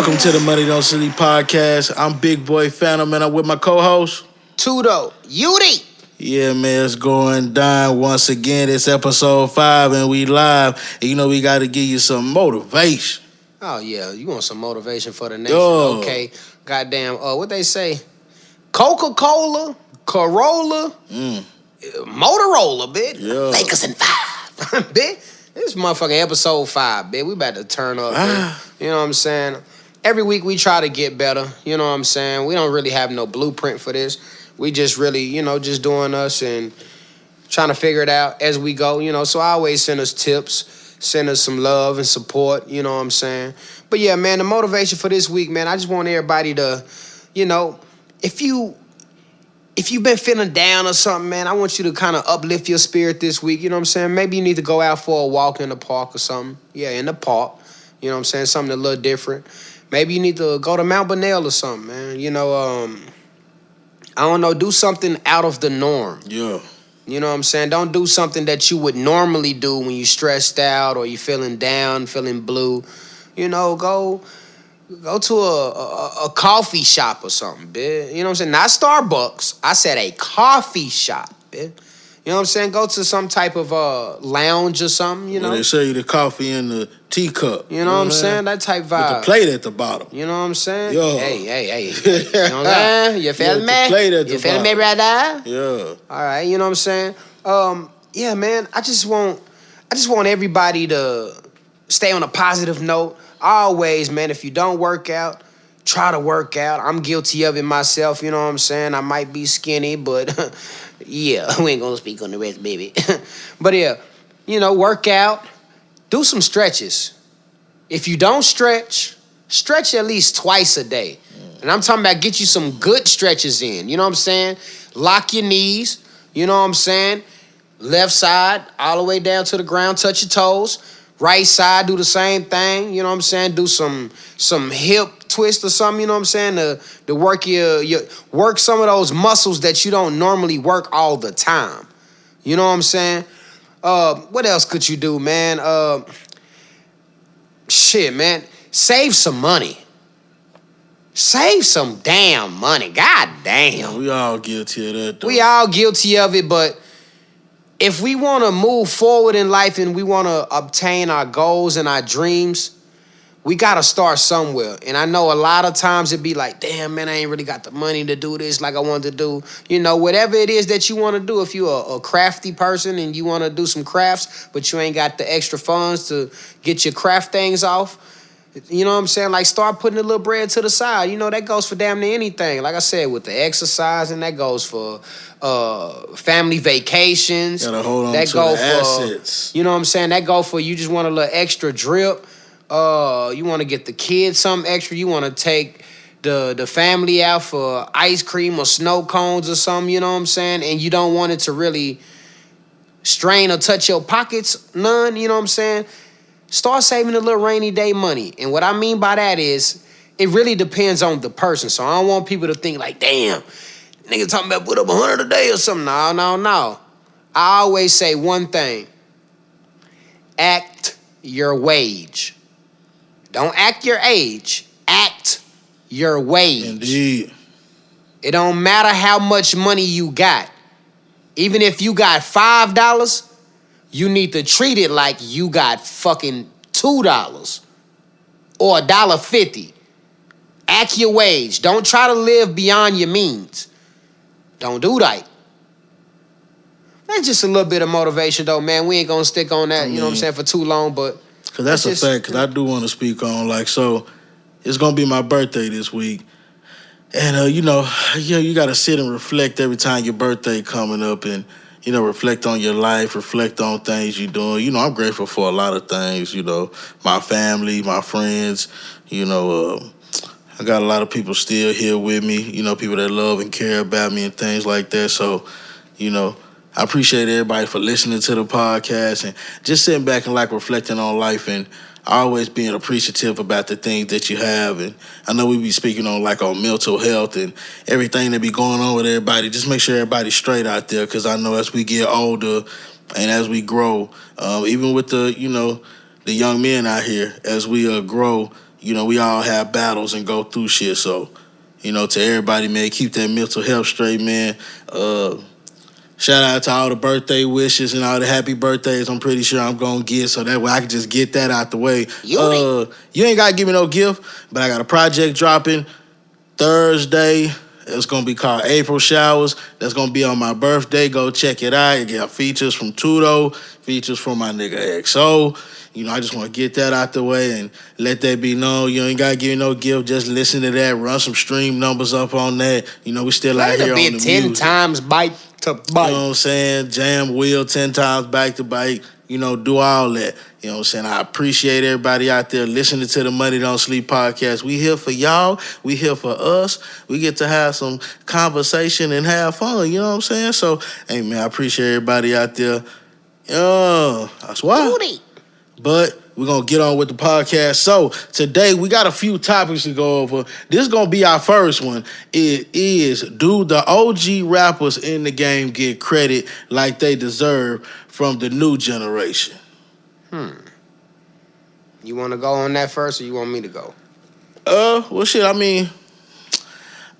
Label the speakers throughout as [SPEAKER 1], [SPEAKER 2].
[SPEAKER 1] Welcome to the Money Don't Sleep podcast. I'm Big Boy Phantom, and I'm with my co-host
[SPEAKER 2] Tudo Yudi.
[SPEAKER 1] Yeah, man, it's going down once again. It's episode 5, and we live. And we got to give you some motivation.
[SPEAKER 2] Oh yeah, you want some motivation for the nation? Okay, goddamn. What they say? Coca-Cola, Corolla, Motorola, bitch.
[SPEAKER 1] Yeah.
[SPEAKER 2] Lakers in 5, bitch. This motherfucking episode 5, bitch. We about to turn up. You know what I'm saying? Every week we try to get better. You know what I'm saying? We don't really have no blueprint for this. We just really, just doing us and trying to figure it out as we go. So I always send us tips, send us some love and support. You know what I'm saying? But yeah, man, the motivation for this week, man, I just want everybody to, if you've been feeling down or something, man, I want you to kind of uplift your spirit this week. You know what I'm saying? Maybe you need to go out for a walk in the park or something. Yeah, in the park. You know what I'm saying? Something a little different. Maybe you need to go to Mount Bonnell or something, man. I don't know, do something out of the norm.
[SPEAKER 1] Yeah.
[SPEAKER 2] You know what I'm saying? Don't do something that you would normally do when you're stressed out or you're feeling down, feeling blue. Go to a coffee shop or something, bitch. You know what I'm saying? Not Starbucks. I said a coffee shop, bitch. You know what I'm saying? Go to some type of lounge or something,
[SPEAKER 1] Well, they sell you the coffee in the teacup.
[SPEAKER 2] You know what I'm saying? That type vibe.
[SPEAKER 1] With the plate at the bottom.
[SPEAKER 2] You know what I'm saying?
[SPEAKER 1] Yo.
[SPEAKER 2] Hey. You know what I'm saying? You feeling me? You feeling me right there?
[SPEAKER 1] Yeah.
[SPEAKER 2] All right, you know what I'm saying? Yeah, man, I just want everybody to stay on a positive note. Always, man, if you don't work out, try to work out. I'm guilty of it myself, you know what I'm saying? I might be skinny, but yeah, we ain't gonna speak on the rest, baby. But yeah, work out. Do some stretches. If you don't stretch at least twice a day. And I'm talking about get you some good stretches in. You know what I'm saying? Lock your knees. You know what I'm saying? Left side, all the way down to the ground, touch your toes. Right side, do the same thing. You know what I'm saying? Do some hip twist or something, you know what I'm saying? To work work some of those muscles that you don't normally work all the time. You know what I'm saying? What else could you do, man? Shit, man. Save some money. Save some damn money. God damn.
[SPEAKER 1] We all guilty of that, though.
[SPEAKER 2] We all guilty of it, but if we want to move forward in life and we want to obtain our goals and our dreams, we got to start somewhere. And I know a lot of times it be like, damn, man, I ain't really got the money to do this like I wanted to do. Whatever it is that you want to do. If you're a crafty person and you want to do some crafts, but you ain't got the extra funds to get your craft things off, you know what I'm saying? Like, start putting a little bread to the side. That goes for damn near anything. Like I said, with the exercise, and that goes for family vacations.
[SPEAKER 1] Gotta hold on
[SPEAKER 2] that
[SPEAKER 1] to
[SPEAKER 2] go
[SPEAKER 1] the
[SPEAKER 2] for,
[SPEAKER 1] assets.
[SPEAKER 2] You know what I'm saying? That go for you just want a little extra drip. You want to get the kids something extra. You want to take the family out for ice cream or snow cones or something, you know what I'm saying? And you don't want it to really strain or touch your pockets, none, you know what I'm saying? Start saving a little rainy day money. And what I mean by that is, it really depends on the person. So I don't want people to think like, damn, nigga talking about put up 100 a day or something. No. I always say one thing. Act your wage. Don't act your age. Act your wage.
[SPEAKER 1] Indeed.
[SPEAKER 2] It don't matter how much money you got. Even if you got $5, you need to treat it like you got fucking $2 or $1.50. Act your wage. Don't try to live beyond your means. Don't do that. That's just a little bit of motivation, though, man. We ain't gonna stick on that, you know what I'm saying, for too long, but
[SPEAKER 1] because that's a fact, because I do want to speak on, so it's going to be my birthday this week. And, you got to sit and reflect every time your birthday coming up and, reflect on your life, reflect on things you're doing. I'm grateful for a lot of things, my family, my friends, I got a lot of people still here with me, people that love and care about me and things like that. So, I appreciate everybody for listening to the podcast and just sitting back and reflecting on life and always being appreciative about the things that you have. And I know we be speaking on on mental health and everything that be going on with everybody. Just make sure everybody's straight out there, because I know as we get older and as we grow, even with the young men out here, as we grow, we all have battles and go through shit. So, to everybody, man, keep that mental health straight, man. Shout out to all the birthday wishes and all the happy birthdays I'm pretty sure I'm going to get, so that way I can just get that out the way. You ain't got to give me no gift, but I got a project dropping Thursday. It's going to be called April Showers. That's going to be on my birthday. Go check it out. You got features from Tudo, features from my nigga XO. I just want to get that out the way and let that be known. You ain't got to give me no gift. Just listen to that. Run some stream numbers up on that. We still out here on the music.
[SPEAKER 2] 10 times bite to bite.
[SPEAKER 1] You know what I'm saying? Jam wheel 10 times back to bite. Do all that. You know what I'm saying? I appreciate everybody out there listening to the Money Don't Sleep podcast. We here for y'all. We here for us. We get to have some conversation and have fun. You know what I'm saying? So, hey, man, I appreciate everybody out there. That's why. But we're going to get on with the podcast. So, today we got a few topics to go over. This is going to be our first one. It is, do the OG rappers in the game get credit like they deserve from the new generation?
[SPEAKER 2] You want to go on that first, or you want me to go?
[SPEAKER 1] Well, shit,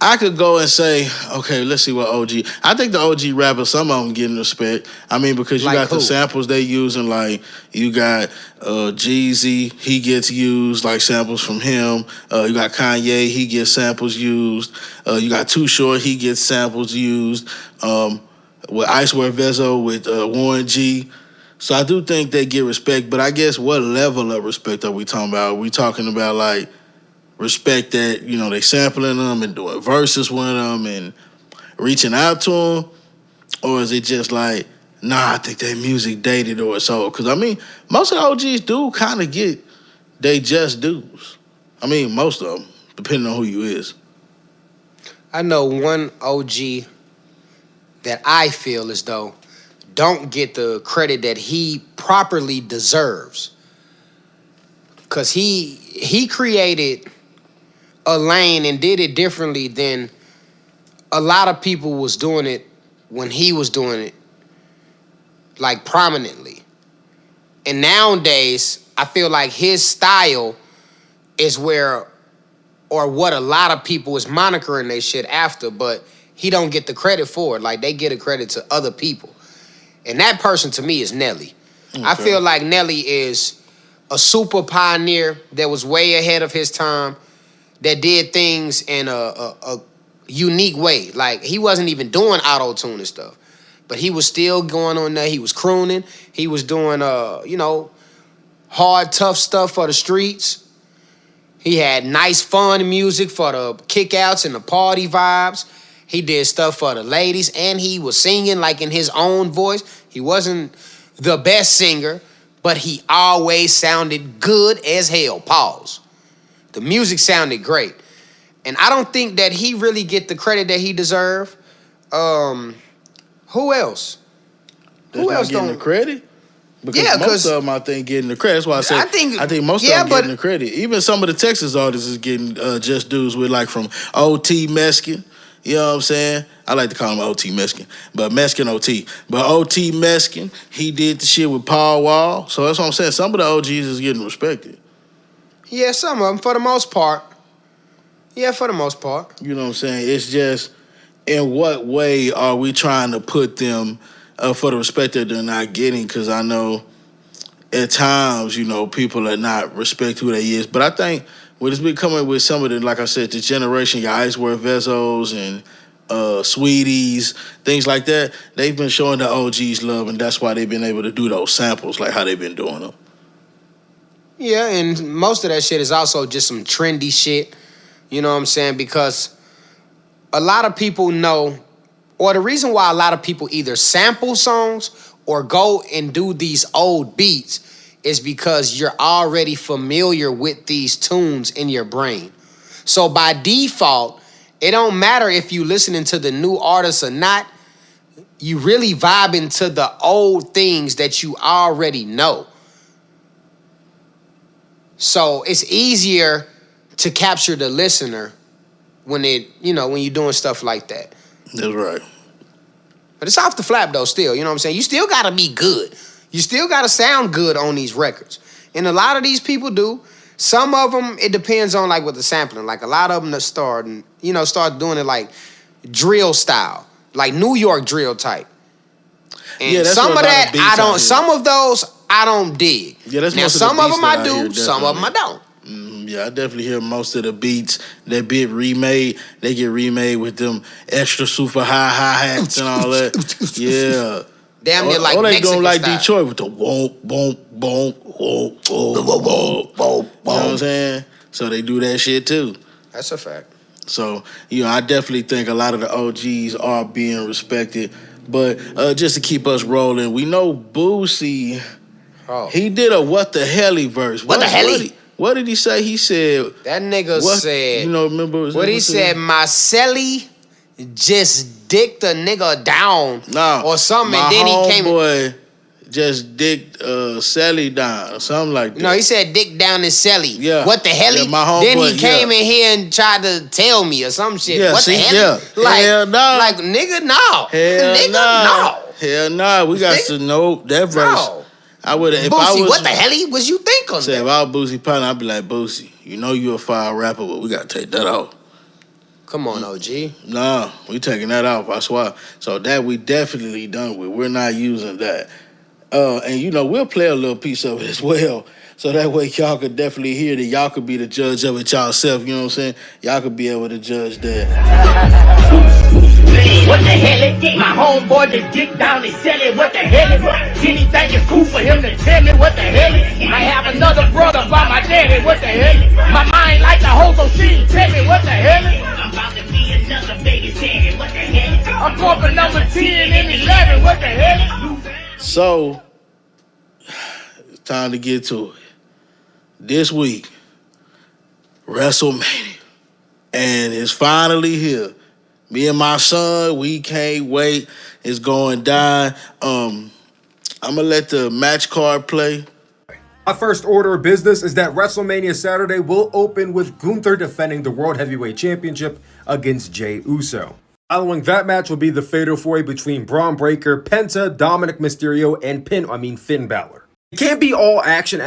[SPEAKER 1] I could go and say, okay, let's see what OG. I think the OG rappers, some of them getting respect. Because you got the samples they using, like you got Jeezy, he gets used, like samples from him. You got Kanye, he gets samples used. You got Too Short, he gets samples used. With Icewear Vezo, with Warren G. So I do think they get respect, but I guess what level of respect are we talking about? Are we talking about like respect that, they sampling them and doing verses with them and reaching out to them? Or is it just like, nah, I think their music dated or it's old? Because, most of the OGs do kind of get they just dues. Most of them, depending on who you is.
[SPEAKER 2] I know one OG that I feel as though don't get the credit that he properly deserves. Because he created a lane and did it differently than a lot of people was doing it when he was doing it, like prominently. And nowadays, I feel like his style is where, or what a lot of people is monikering they shit after, but he don't get the credit for it. Like, they get a credit to other people. And that person, to me, is Nelly. Okay. I feel like Nelly is a super pioneer that was way ahead of his time, that did things in a unique way. Like, he wasn't even doing auto-tune and stuff, but he was still going on there. He was crooning. He was doing, hard, tough stuff for the streets. He had nice, fun music for the kickouts and the party vibes. He did stuff for the ladies, and he was singing like in his own voice. He wasn't the best singer, but he always sounded good as hell. Pause. The music sounded great. And I don't think that he really get the credit that he deserve. Who else?
[SPEAKER 1] Who else getting the credit? Because most of them, I think, getting the credit. That's why I said I think most of them getting the credit. Even some of the Texas artists is getting just dues with, like, from OT Meskin. You know what I'm saying? I like to call him OT Meskin, but Meskin OT. But OT Meskin, he did the shit with Paul Wall. So that's what I'm saying. Some of the OGs is getting respected. Yeah, some of them, for the most part. Yeah, for the most part. You know what I'm saying? It's just, in what way are we trying to put them for the respect that they're not getting? Because I know at times, people are not respect who they is. But I think what it's been coming with some of the, like I said, the generation, your Icewear Vezos and Sweeties, things like that, they've been showing the OGs love, and that's why they've been able to do those samples like how they've been doing them. Yeah, and most of that shit is also just some trendy shit. You know what I'm saying? Because a lot of people know, or the reason why a lot of people either sample songs or go and do these old beats is because you're already familiar with these tunes in your brain. So by default, it don't matter if you listening to the new artists or not, you really vibing to the old things that you already know. So it's easier to capture the listener when when you're doing stuff like that. That's right. But it's off the flap though still, you know what I'm saying? You still gotta be good. You still gotta sound good on these records. And a lot of these people do.
[SPEAKER 2] Some of them, it depends on like with the sampling. Like a lot of them that start doing it like drill style, like New York drill type. And
[SPEAKER 1] Yeah, that's
[SPEAKER 2] some
[SPEAKER 1] what
[SPEAKER 2] of
[SPEAKER 1] a lot
[SPEAKER 2] that
[SPEAKER 1] of beats
[SPEAKER 2] I
[SPEAKER 1] out
[SPEAKER 2] don't.
[SPEAKER 1] here.
[SPEAKER 2] Some of those I don't dig.
[SPEAKER 1] Yeah, that's
[SPEAKER 2] now
[SPEAKER 1] most of the
[SPEAKER 2] some of
[SPEAKER 1] beats
[SPEAKER 2] them
[SPEAKER 1] that
[SPEAKER 2] I
[SPEAKER 1] I
[SPEAKER 2] do,
[SPEAKER 1] hear,
[SPEAKER 2] some of them I
[SPEAKER 1] definitely.
[SPEAKER 2] don't.
[SPEAKER 1] Yeah, I definitely hear most of the beats that get remade. They get remade with them extra super high hi-hats and all that. Yeah.
[SPEAKER 2] Damn near like
[SPEAKER 1] Or they
[SPEAKER 2] Mexican
[SPEAKER 1] doing like
[SPEAKER 2] style.
[SPEAKER 1] Detroit with the womp, womp, womp, womp, womp, womp. You know what I'm saying? So they do that shit too.
[SPEAKER 2] That's a fact.
[SPEAKER 1] So, I definitely think a lot of the OGs are being respected. But just to keep us rolling, we know Boosie, he did a What the Helly verse.
[SPEAKER 2] What the Helly?
[SPEAKER 1] What did he say? He said...
[SPEAKER 2] That nigga said...
[SPEAKER 1] remember...
[SPEAKER 2] What he said, Marcelli just dicked a nigga down or something, and then he came...
[SPEAKER 1] boy just dicked Sally down or something like that.
[SPEAKER 2] No, he said dick down his Sally.
[SPEAKER 1] Yeah.
[SPEAKER 2] What the hell?
[SPEAKER 1] Yeah, my
[SPEAKER 2] then
[SPEAKER 1] homeboy,
[SPEAKER 2] he came in here and tried to tell me or some shit.
[SPEAKER 1] Yeah,
[SPEAKER 2] what
[SPEAKER 1] see,
[SPEAKER 2] the hell?
[SPEAKER 1] yeah.
[SPEAKER 2] Like,
[SPEAKER 1] hell no.
[SPEAKER 2] Like, nigga, no.
[SPEAKER 1] Hell
[SPEAKER 2] nigga,
[SPEAKER 1] no. Hell no. We got
[SPEAKER 2] Nigga,
[SPEAKER 1] to know that verse.
[SPEAKER 2] No.
[SPEAKER 1] I would have...
[SPEAKER 2] Boosie, what the hell was you think on
[SPEAKER 1] Say,
[SPEAKER 2] that?
[SPEAKER 1] if I was Boosie partner, I'd be like, Boosie, you a fire rapper, but we got to take that off.
[SPEAKER 2] Come on, OG.
[SPEAKER 1] Nah, we taking that off, I swear. So that we definitely done with. We're not using that. And we'll play a little piece of it as well. So that way y'all could definitely hear that. Y'all could be the judge of it yourself. You know what I'm saying? Y'all could be able to judge that.
[SPEAKER 3] What the hell? My homeboy just dick down and sell it. What the hell? Anything is cool for him to tell me. What the hell? I have another brother by my daddy. What the hell? My mind like the hoe, so she tell me. What the hell? I'm about to be another baby daddy. What the hell? I'm going for number 10 and 11. What the hell?
[SPEAKER 1] So, it's time to get to it. This week, WrestleMania. And it's finally here. Me and my son, we can't wait. It's going down. I'm going to let the match card play.
[SPEAKER 4] My first order of business is that WrestleMania Saturday will open with Gunther defending the World Heavyweight Championship against Jey Uso. Following that match will be the fatal four-way between Braun Breaker, Penta, Dominic Mysterio, and Finn Balor. It can't be all action.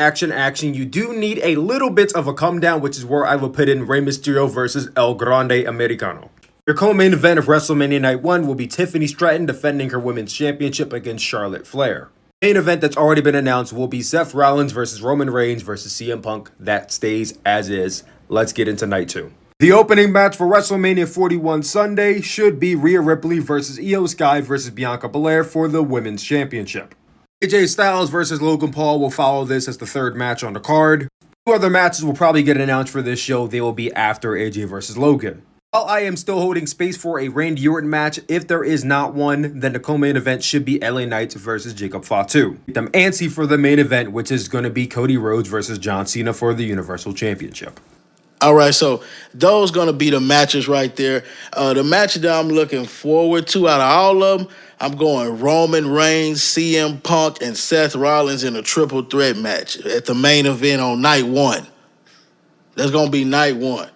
[SPEAKER 4] You do need a little bit of a come down, which is where I will put in Rey Mysterio versus El Grande Americano. Your co-main event of WrestleMania Night 1 will be Tiffany Stratton defending her Women's Championship against Charlotte Flair. The main event that's already been announced will be Seth Rollins versus Roman Reigns versus CM Punk. That stays as is. Let's get into Night 2. The opening match for WrestleMania 41 Sunday should be Rhea Ripley versus Io Sky versus Bianca Belair for the Women's Championship. AJ Styles versus Logan Paul will follow this as the third match on the card. Two other matches will probably get announced for this show. They will be after AJ versus Logan. While I am still holding space for a Randy Orton match, if there is not one, then the co-main event should be LA Knight versus Jacob Fatu. I'm antsy for the main event, which is going to be Cody Rhodes versus John Cena for the Universal Championship.
[SPEAKER 1] All right, so those going to be the matches right there. The match that I'm looking forward to out of all of them, I'm going Roman Reigns, CM Punk, and Seth Rollins in a triple threat match at the main event on night 1. That's going to be night 1.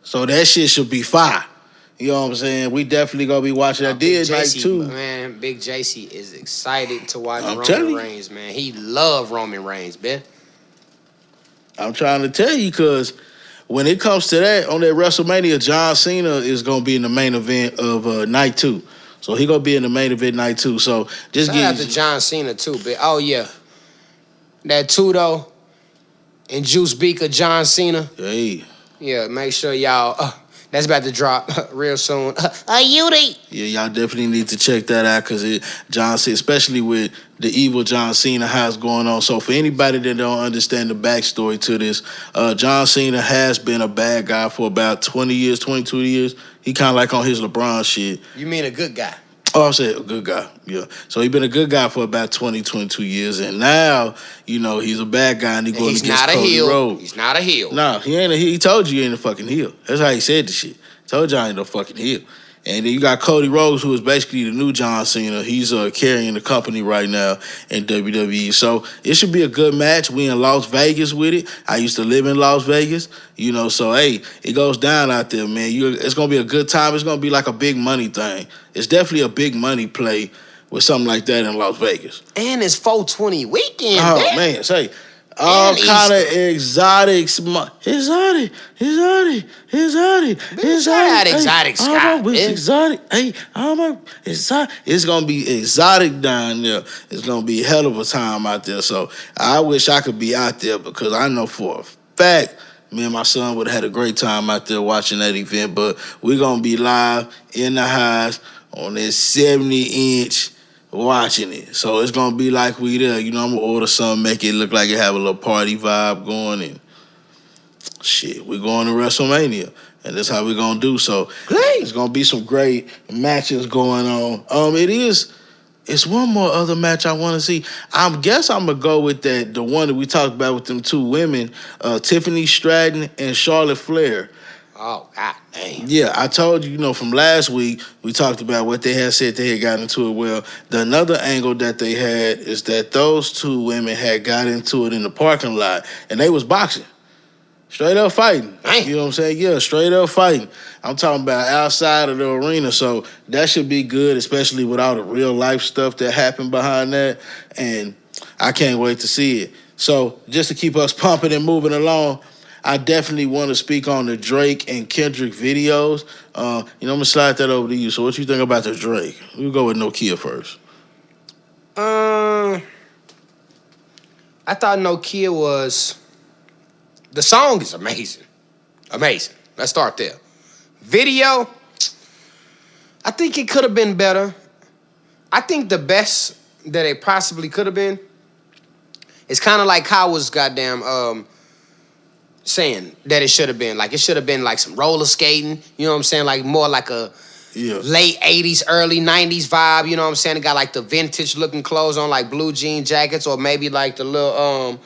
[SPEAKER 1] So that shit should be fire. You know what I'm saying? We definitely going to be watching that. Did night 2.
[SPEAKER 2] Man, Big JC is excited to watch
[SPEAKER 1] Roman
[SPEAKER 2] Roman Reigns, man. He love Roman Reigns, man.
[SPEAKER 1] I'm trying to tell you because when it comes to that, on that WrestleMania, John Cena is going to be in the main event of night 2. So he going to be in the main event night 2. So just
[SPEAKER 2] Shout out to John Cena too, but oh yeah. That 2 though, and Juice Beaker, John Cena.
[SPEAKER 1] Hey.
[SPEAKER 2] Yeah, make sure y'all, that's about to drop real soon. Yeah,
[SPEAKER 1] y'all definitely need to check that out because John Cena, especially with the evil John Cena, how it's going on. So for anybody that don't understand the backstory to this, John Cena has been a bad guy for about 20 years, 22 years. He kind of like on his LeBron shit.
[SPEAKER 2] You mean a good guy?
[SPEAKER 1] Oh, I said a good guy, yeah. So he's been a good guy for about 20, 22 years, and now, he's a bad guy, and he's going against Cody Rhodes.
[SPEAKER 2] He's not a heel.
[SPEAKER 1] No, he ain't a heel. He told you he ain't a fucking heel. That's how he said the shit. Told you I ain't no fucking heel. And then you got Cody Rhodes, who is basically the new John Cena. He's carrying the company right now in WWE. So it should be a good match. We in Las Vegas with it. I used to live in Las Vegas, so hey, it goes down out there, man. It's gonna be a good time. It's gonna be like a big money thing. It's definitely a big money play with something like that in Las Vegas.
[SPEAKER 2] And it's 420 weekend.
[SPEAKER 1] Oh man, say, all
[SPEAKER 2] And
[SPEAKER 1] kind of
[SPEAKER 2] Easter.
[SPEAKER 1] exotic,
[SPEAKER 2] exotic Scott, bitch.
[SPEAKER 1] exotic. Hey, exotic. It's gonna be exotic down there. It's gonna be a hell of a time out there. So I wish I could be out there because I know for a fact me and my son would have had a great time out there watching that event. But we're gonna be live in the house on this 70-inch. Watching it. So it's gonna be like we there. You know, I'm gonna order something, make it look like it have a little party vibe going, and shit, we're going to WrestleMania. And that's how we're gonna do. So it's gonna be some great matches going on. It's one more other match I wanna see. I guess I'm gonna go with the one that we talked about with them two women, Tiffany Stratton and Charlotte Flair.
[SPEAKER 2] Oh, God damn.
[SPEAKER 1] Yeah, I told you, from last week, we talked about what they had said they had got into it. Well, the another angle that they had is that those two women had got into it in the parking lot, and they was boxing. Straight up fighting.
[SPEAKER 2] Damn.
[SPEAKER 1] You know what I'm saying? Yeah, straight up fighting. I'm talking about outside of the arena, so that should be good, especially with all the real life stuff that happened behind that, and I can't wait to see it. So just to keep us pumping and moving along, I definitely want to speak on the Drake and Kendrick videos. I'm going to slide that over to you. So what you think about the Drake? We'll go with Nokia first.
[SPEAKER 2] I thought Nokia was... The song is amazing. Amazing. Let's start there. Video, I think it could have been better. I think the best that it possibly could have been is kind of like how was goddamn... saying that it should have been. Like, it should have been like some roller skating, you know what I'm saying? Like, more like a late 80s, early 90s vibe, you know what I'm saying? It got like the vintage looking clothes on, like blue jean jackets, or maybe like the little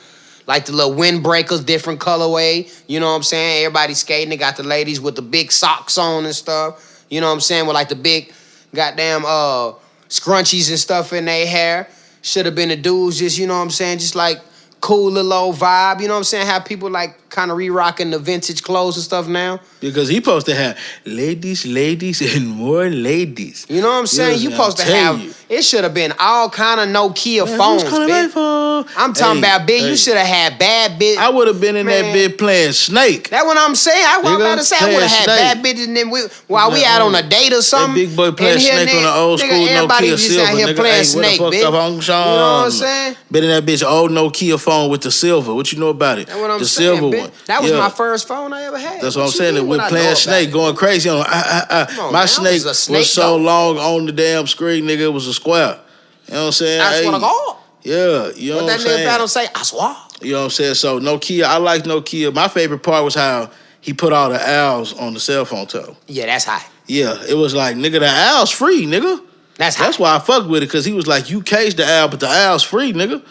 [SPEAKER 2] windbreakers, different colorway, you know what I'm saying? Everybody skating. They got the ladies with the big socks on and stuff, you know what I'm saying? With like the big goddamn scrunchies and stuff in their hair. Should have been the dudes just, you know what I'm saying? Just like cool little old vibe, you know what I'm saying? Have people like kind of re-rocking the vintage clothes and stuff now.
[SPEAKER 1] Because he supposed to have ladies, and more ladies.
[SPEAKER 2] You know what I'm saying? You supposed to have, it should have been all kind of Nokia phones, bitch. I'm talking about, bitch, you should have had bad bitch.
[SPEAKER 1] I would have been in that bitch playing Snake.
[SPEAKER 2] That's what I'm saying. I was about to say, I would have had bad bitches and then while we out on a date or something.
[SPEAKER 1] That big boy playing Snake on the old school
[SPEAKER 2] everybody
[SPEAKER 1] Nokia
[SPEAKER 2] just
[SPEAKER 1] Silver.
[SPEAKER 2] out here playing Snake, bitch. You know what I'm saying?
[SPEAKER 1] Been in that bitch old Nokia phone with the silver. What you know about it?
[SPEAKER 2] That's what I'm
[SPEAKER 1] the
[SPEAKER 2] saying,
[SPEAKER 1] silver
[SPEAKER 2] bitch.
[SPEAKER 1] one.
[SPEAKER 2] That was my first phone I ever had.
[SPEAKER 1] That's what I'm saying. We're playing Snake, going crazy on. My Snake was so long on the damn screen, nigga. It was a square. You know what I'm saying?
[SPEAKER 2] That's what I call.
[SPEAKER 1] Yeah, you know what I'm saying.
[SPEAKER 2] What that nigga say? I swear.
[SPEAKER 1] You know what I'm saying? So Nokia, I like Nokia. My favorite part was how he put all the owls on the cell phone toe.
[SPEAKER 2] Yeah, that's high.
[SPEAKER 1] Yeah, it was like, nigga, the owl's free, nigga. That's why I fucked with it, because he was like, you caged the owl, but the owl's free, nigga.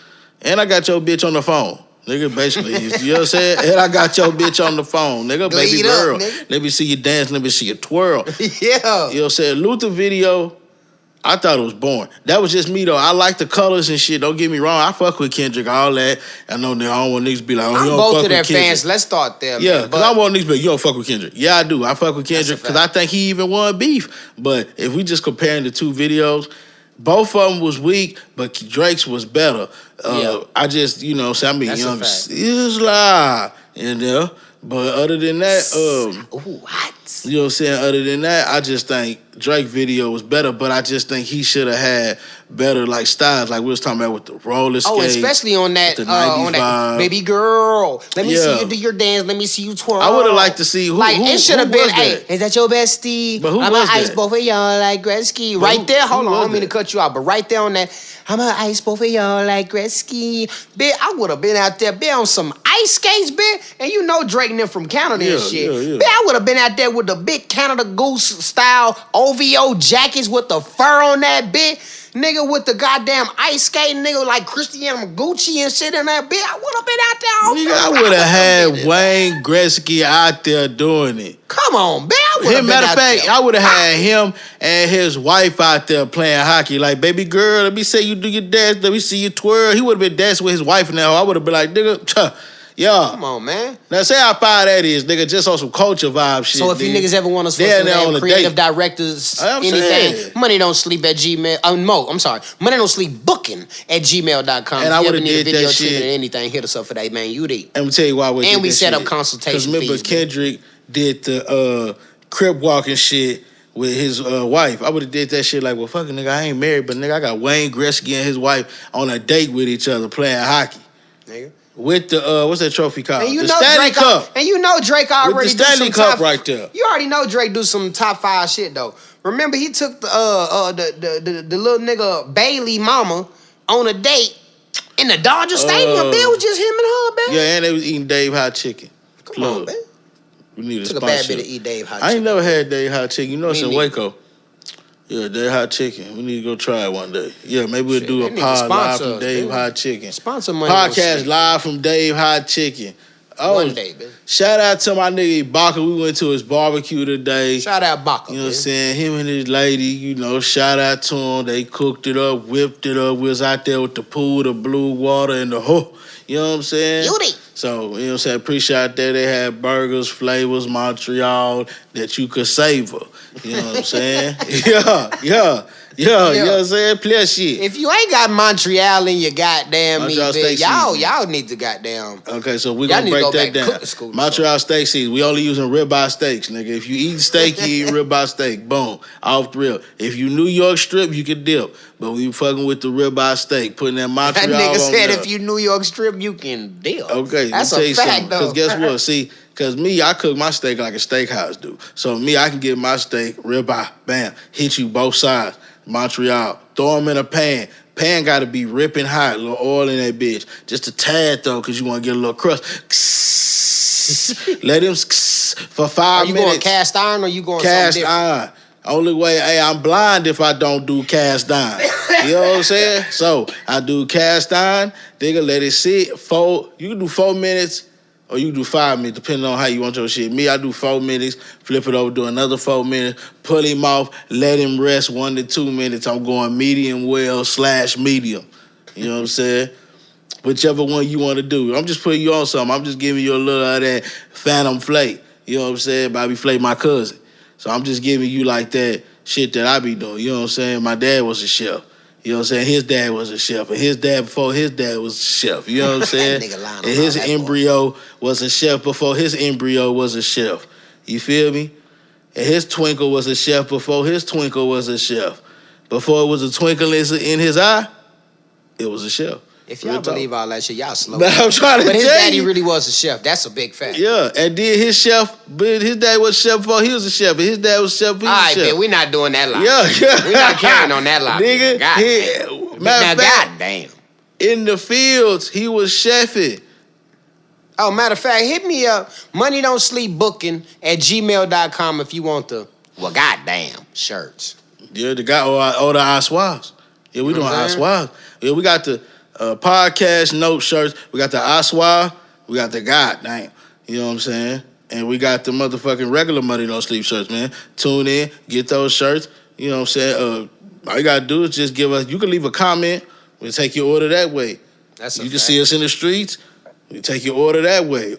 [SPEAKER 1] And I got your bitch on the phone. Nigga, basically, you know what I'm saying? And I got your bitch on the phone, nigga, baby girl. Let me see you dance, let me see you twirl.
[SPEAKER 2] Yeah.
[SPEAKER 1] You know what I'm saying? Luther video, I thought it was boring. That was just me, though. I like the colors and shit. Don't get me wrong. I fuck with Kendrick, all that. I know I don't want niggas to be like, oh,
[SPEAKER 2] I'm
[SPEAKER 1] you don't
[SPEAKER 2] both
[SPEAKER 1] fuck
[SPEAKER 2] of their
[SPEAKER 1] with Kendrick.
[SPEAKER 2] fans. Let's start there,
[SPEAKER 1] yeah, because I want niggas to be like, you don't fuck with Kendrick. Yeah, I do. I fuck with Kendrick because I think he even won beef. But if we just comparing the two videos, both of them was weak, but Drake's was better. I just, you know what I'm saying? I mean, young Isla in there. But other than that,
[SPEAKER 2] what?
[SPEAKER 1] You know what I'm saying? Other than that, I just think Drake video was better, but I just think he should have had better like styles, like we was talking about with the roller skates.
[SPEAKER 2] Oh, especially on that, baby girl. Let me see you do your dance. Let me see you twirl.
[SPEAKER 1] I would have liked to see who.
[SPEAKER 2] Like it should have been.
[SPEAKER 1] Hey,
[SPEAKER 2] is that your bestie?
[SPEAKER 1] But who
[SPEAKER 2] I'm
[SPEAKER 1] was
[SPEAKER 2] gonna ice
[SPEAKER 1] that?
[SPEAKER 2] both of y'all like Gretzky.
[SPEAKER 1] But
[SPEAKER 2] right there. Hold on, I don't mean
[SPEAKER 1] that?
[SPEAKER 2] to cut you out, but right there on that, I'm gonna ice both of y'all like Gretzky. Bitch, I would have been out there, bitch, on some ice skates, bitch. And you know Drake and them from Canada and shit. Bitch, I would have been out there with the big Canada Goose style OVO jackets with the fur on that bitch. Nigga with the goddamn ice skating, nigga like Cristiano Gucci and shit in that bitch. I would have been out there.
[SPEAKER 1] I would have had Wayne Gretzky out there doing it.
[SPEAKER 2] Come on, man.
[SPEAKER 1] Matter of fact, I would have had him and his wife out there playing hockey. Like, baby girl, let me say you do your dance. Let me see you twirl. He would have been dancing with his wife now. I would have been like, nigga, Yeah.
[SPEAKER 2] Come on, man.
[SPEAKER 1] Now, say how fire that is, nigga, just on some culture vibe shit.
[SPEAKER 2] So if you niggas ever want us for some creative directors, anything, money don't sleep at Gmail. I'm sorry. Money don't sleep booking at gmail.com.
[SPEAKER 1] And I would have did
[SPEAKER 2] video
[SPEAKER 1] that shit.
[SPEAKER 2] Or anything, hit us up for that, man. You did.
[SPEAKER 1] And we tell you why we did
[SPEAKER 2] And we
[SPEAKER 1] that
[SPEAKER 2] set
[SPEAKER 1] shit.
[SPEAKER 2] up consultation fees.
[SPEAKER 1] Because remember, Kendrick did the crib walking shit with his wife. I would have did that shit like, well, fucking nigga, I ain't married, but nigga, I got Wayne Gretzky and his wife on a date with each other playing hockey.
[SPEAKER 2] Nigga.
[SPEAKER 1] With the what's that trophy called?
[SPEAKER 2] And you
[SPEAKER 1] the
[SPEAKER 2] know
[SPEAKER 1] Stanley
[SPEAKER 2] Drake,
[SPEAKER 1] Cup.
[SPEAKER 2] And you know Drake already
[SPEAKER 1] with the Stanley
[SPEAKER 2] do some
[SPEAKER 1] Cup right there.
[SPEAKER 2] You already know Drake do some top 5 shit though. Remember he took the little nigga Bailey mama on a date in the Dodger Stadium. It was just him and her, man.
[SPEAKER 1] Yeah, and they was eating Dave Hot Chicken.
[SPEAKER 2] Come on, man.
[SPEAKER 1] We need a
[SPEAKER 2] Took
[SPEAKER 1] sponsor.
[SPEAKER 2] a bad bit of eat Dave Hot Chicken.
[SPEAKER 1] I ain't never had Dave Hot Chicken. You know it's in
[SPEAKER 2] neither.
[SPEAKER 1] Waco. Yeah, Dave Hot Chicken. We need to go try it one day. Yeah, maybe we'll do a
[SPEAKER 2] they need to
[SPEAKER 1] pod live
[SPEAKER 2] sponsor
[SPEAKER 1] from
[SPEAKER 2] us,
[SPEAKER 1] Dave
[SPEAKER 2] man.
[SPEAKER 1] Hot Chicken.
[SPEAKER 2] Sponsor money.
[SPEAKER 1] Podcast live from Dave Hot Chicken. Oh,
[SPEAKER 2] One day, man.
[SPEAKER 1] Shout out to my nigga Ibaka. We went to his barbecue today.
[SPEAKER 2] Shout out Baca.
[SPEAKER 1] You know what I'm saying? Him and his lady, you know, shout out to him. They cooked it up, whipped it up. We was out there with the pool, the blue water, and the whole. You know what I'm saying?
[SPEAKER 2] Beauty.
[SPEAKER 1] So, you know what I'm saying? Appreciate that. They had burgers, flavors, Montreal that you could savor. You know what I'm saying? Yeah. You know what I'm saying? Play shit.
[SPEAKER 2] If you ain't got Montreal in your goddamn meat,
[SPEAKER 1] Montreal steak
[SPEAKER 2] y'all need to goddamn.
[SPEAKER 1] Okay, so we're going to break that down. Montreal steak season. We only using ribeye steaks, nigga. If you eat steak, you eat ribeye steak. Boom. Off the rip. If you New York strip, you can dip. But we fucking with the ribeye steak, putting that Montreal
[SPEAKER 2] That nigga said
[SPEAKER 1] there.
[SPEAKER 2] if you New York strip, you can dip.
[SPEAKER 1] Okay,
[SPEAKER 2] that's
[SPEAKER 1] let me
[SPEAKER 2] a
[SPEAKER 1] tell you
[SPEAKER 2] fact, though.
[SPEAKER 1] Because guess what? See, because me, I cook my steak like a steakhouse do. So me, I can get my steak, ribeye, bam, hit you both sides. Montreal, throw them in a pan. Pan got to be ripping hot, a little oil in that bitch. Just a tad, though, because you want to get a little crust. Let him for 5 minutes.
[SPEAKER 2] Are you going cast iron or you going
[SPEAKER 1] cast
[SPEAKER 2] something different?
[SPEAKER 1] iron? Only way, I'm blind if I don't do cast iron. You know what I'm saying? So I do cast iron. They gonna let it sit. You can do 4 minutes or you can do 5 minutes, depending on how you want your shit. Me, I do 4 minutes, flip it over, do another 4 minutes, pull him off, let him rest 1 to 2 minutes. I'm going medium well / medium. You know what I'm saying? Whichever one you want to do. I'm just putting you on something. I'm just giving you a little of that phantom flake. You know what I'm saying? Bobby Flake, my cousin. So I'm just giving you like that shit that I be doing. You know what I'm saying? My dad was a chef. You know what I'm saying? His dad was a chef. And his dad before his dad was a chef. You know what I'm saying? And his embryo was a chef before his embryo was a chef. You feel me? And his twinkle was a chef before his twinkle was a chef. Before it was a twinkle in his eye, it was a chef.
[SPEAKER 2] If y'all believe all that shit, y'all slow.
[SPEAKER 1] But I'm trying to
[SPEAKER 2] But his
[SPEAKER 1] tell
[SPEAKER 2] daddy
[SPEAKER 1] you.
[SPEAKER 2] really was a chef. That's a big fact.
[SPEAKER 1] Yeah, and then his chef, but his dad was a chef before he was a chef, and his dad was a chef before he was a chef.
[SPEAKER 2] All right, man, we not doing that lie.
[SPEAKER 1] Yeah.
[SPEAKER 2] We not carrying on that lie.
[SPEAKER 1] Nigga,
[SPEAKER 2] Matter of fact, goddamn.
[SPEAKER 1] In the fields, he was chefing.
[SPEAKER 2] Oh, matter of fact, hit me up. Money don't sleep booking at gmail.com if you want the, goddamn shirts.
[SPEAKER 1] Yeah, the guy, or the Aswas. Yeah, we doing Aswas. Yeah, we got the podcast note shirts. We got the Aswa. We got the goddamn. You know what I'm saying? And we got the motherfucking regular Money Don't Sleep shirts, man. Tune in, get those shirts. You know what I'm saying? All you gotta do is just give us. You can leave a comment. We'll take your order that way. You can see us in the streets. We take your order that way.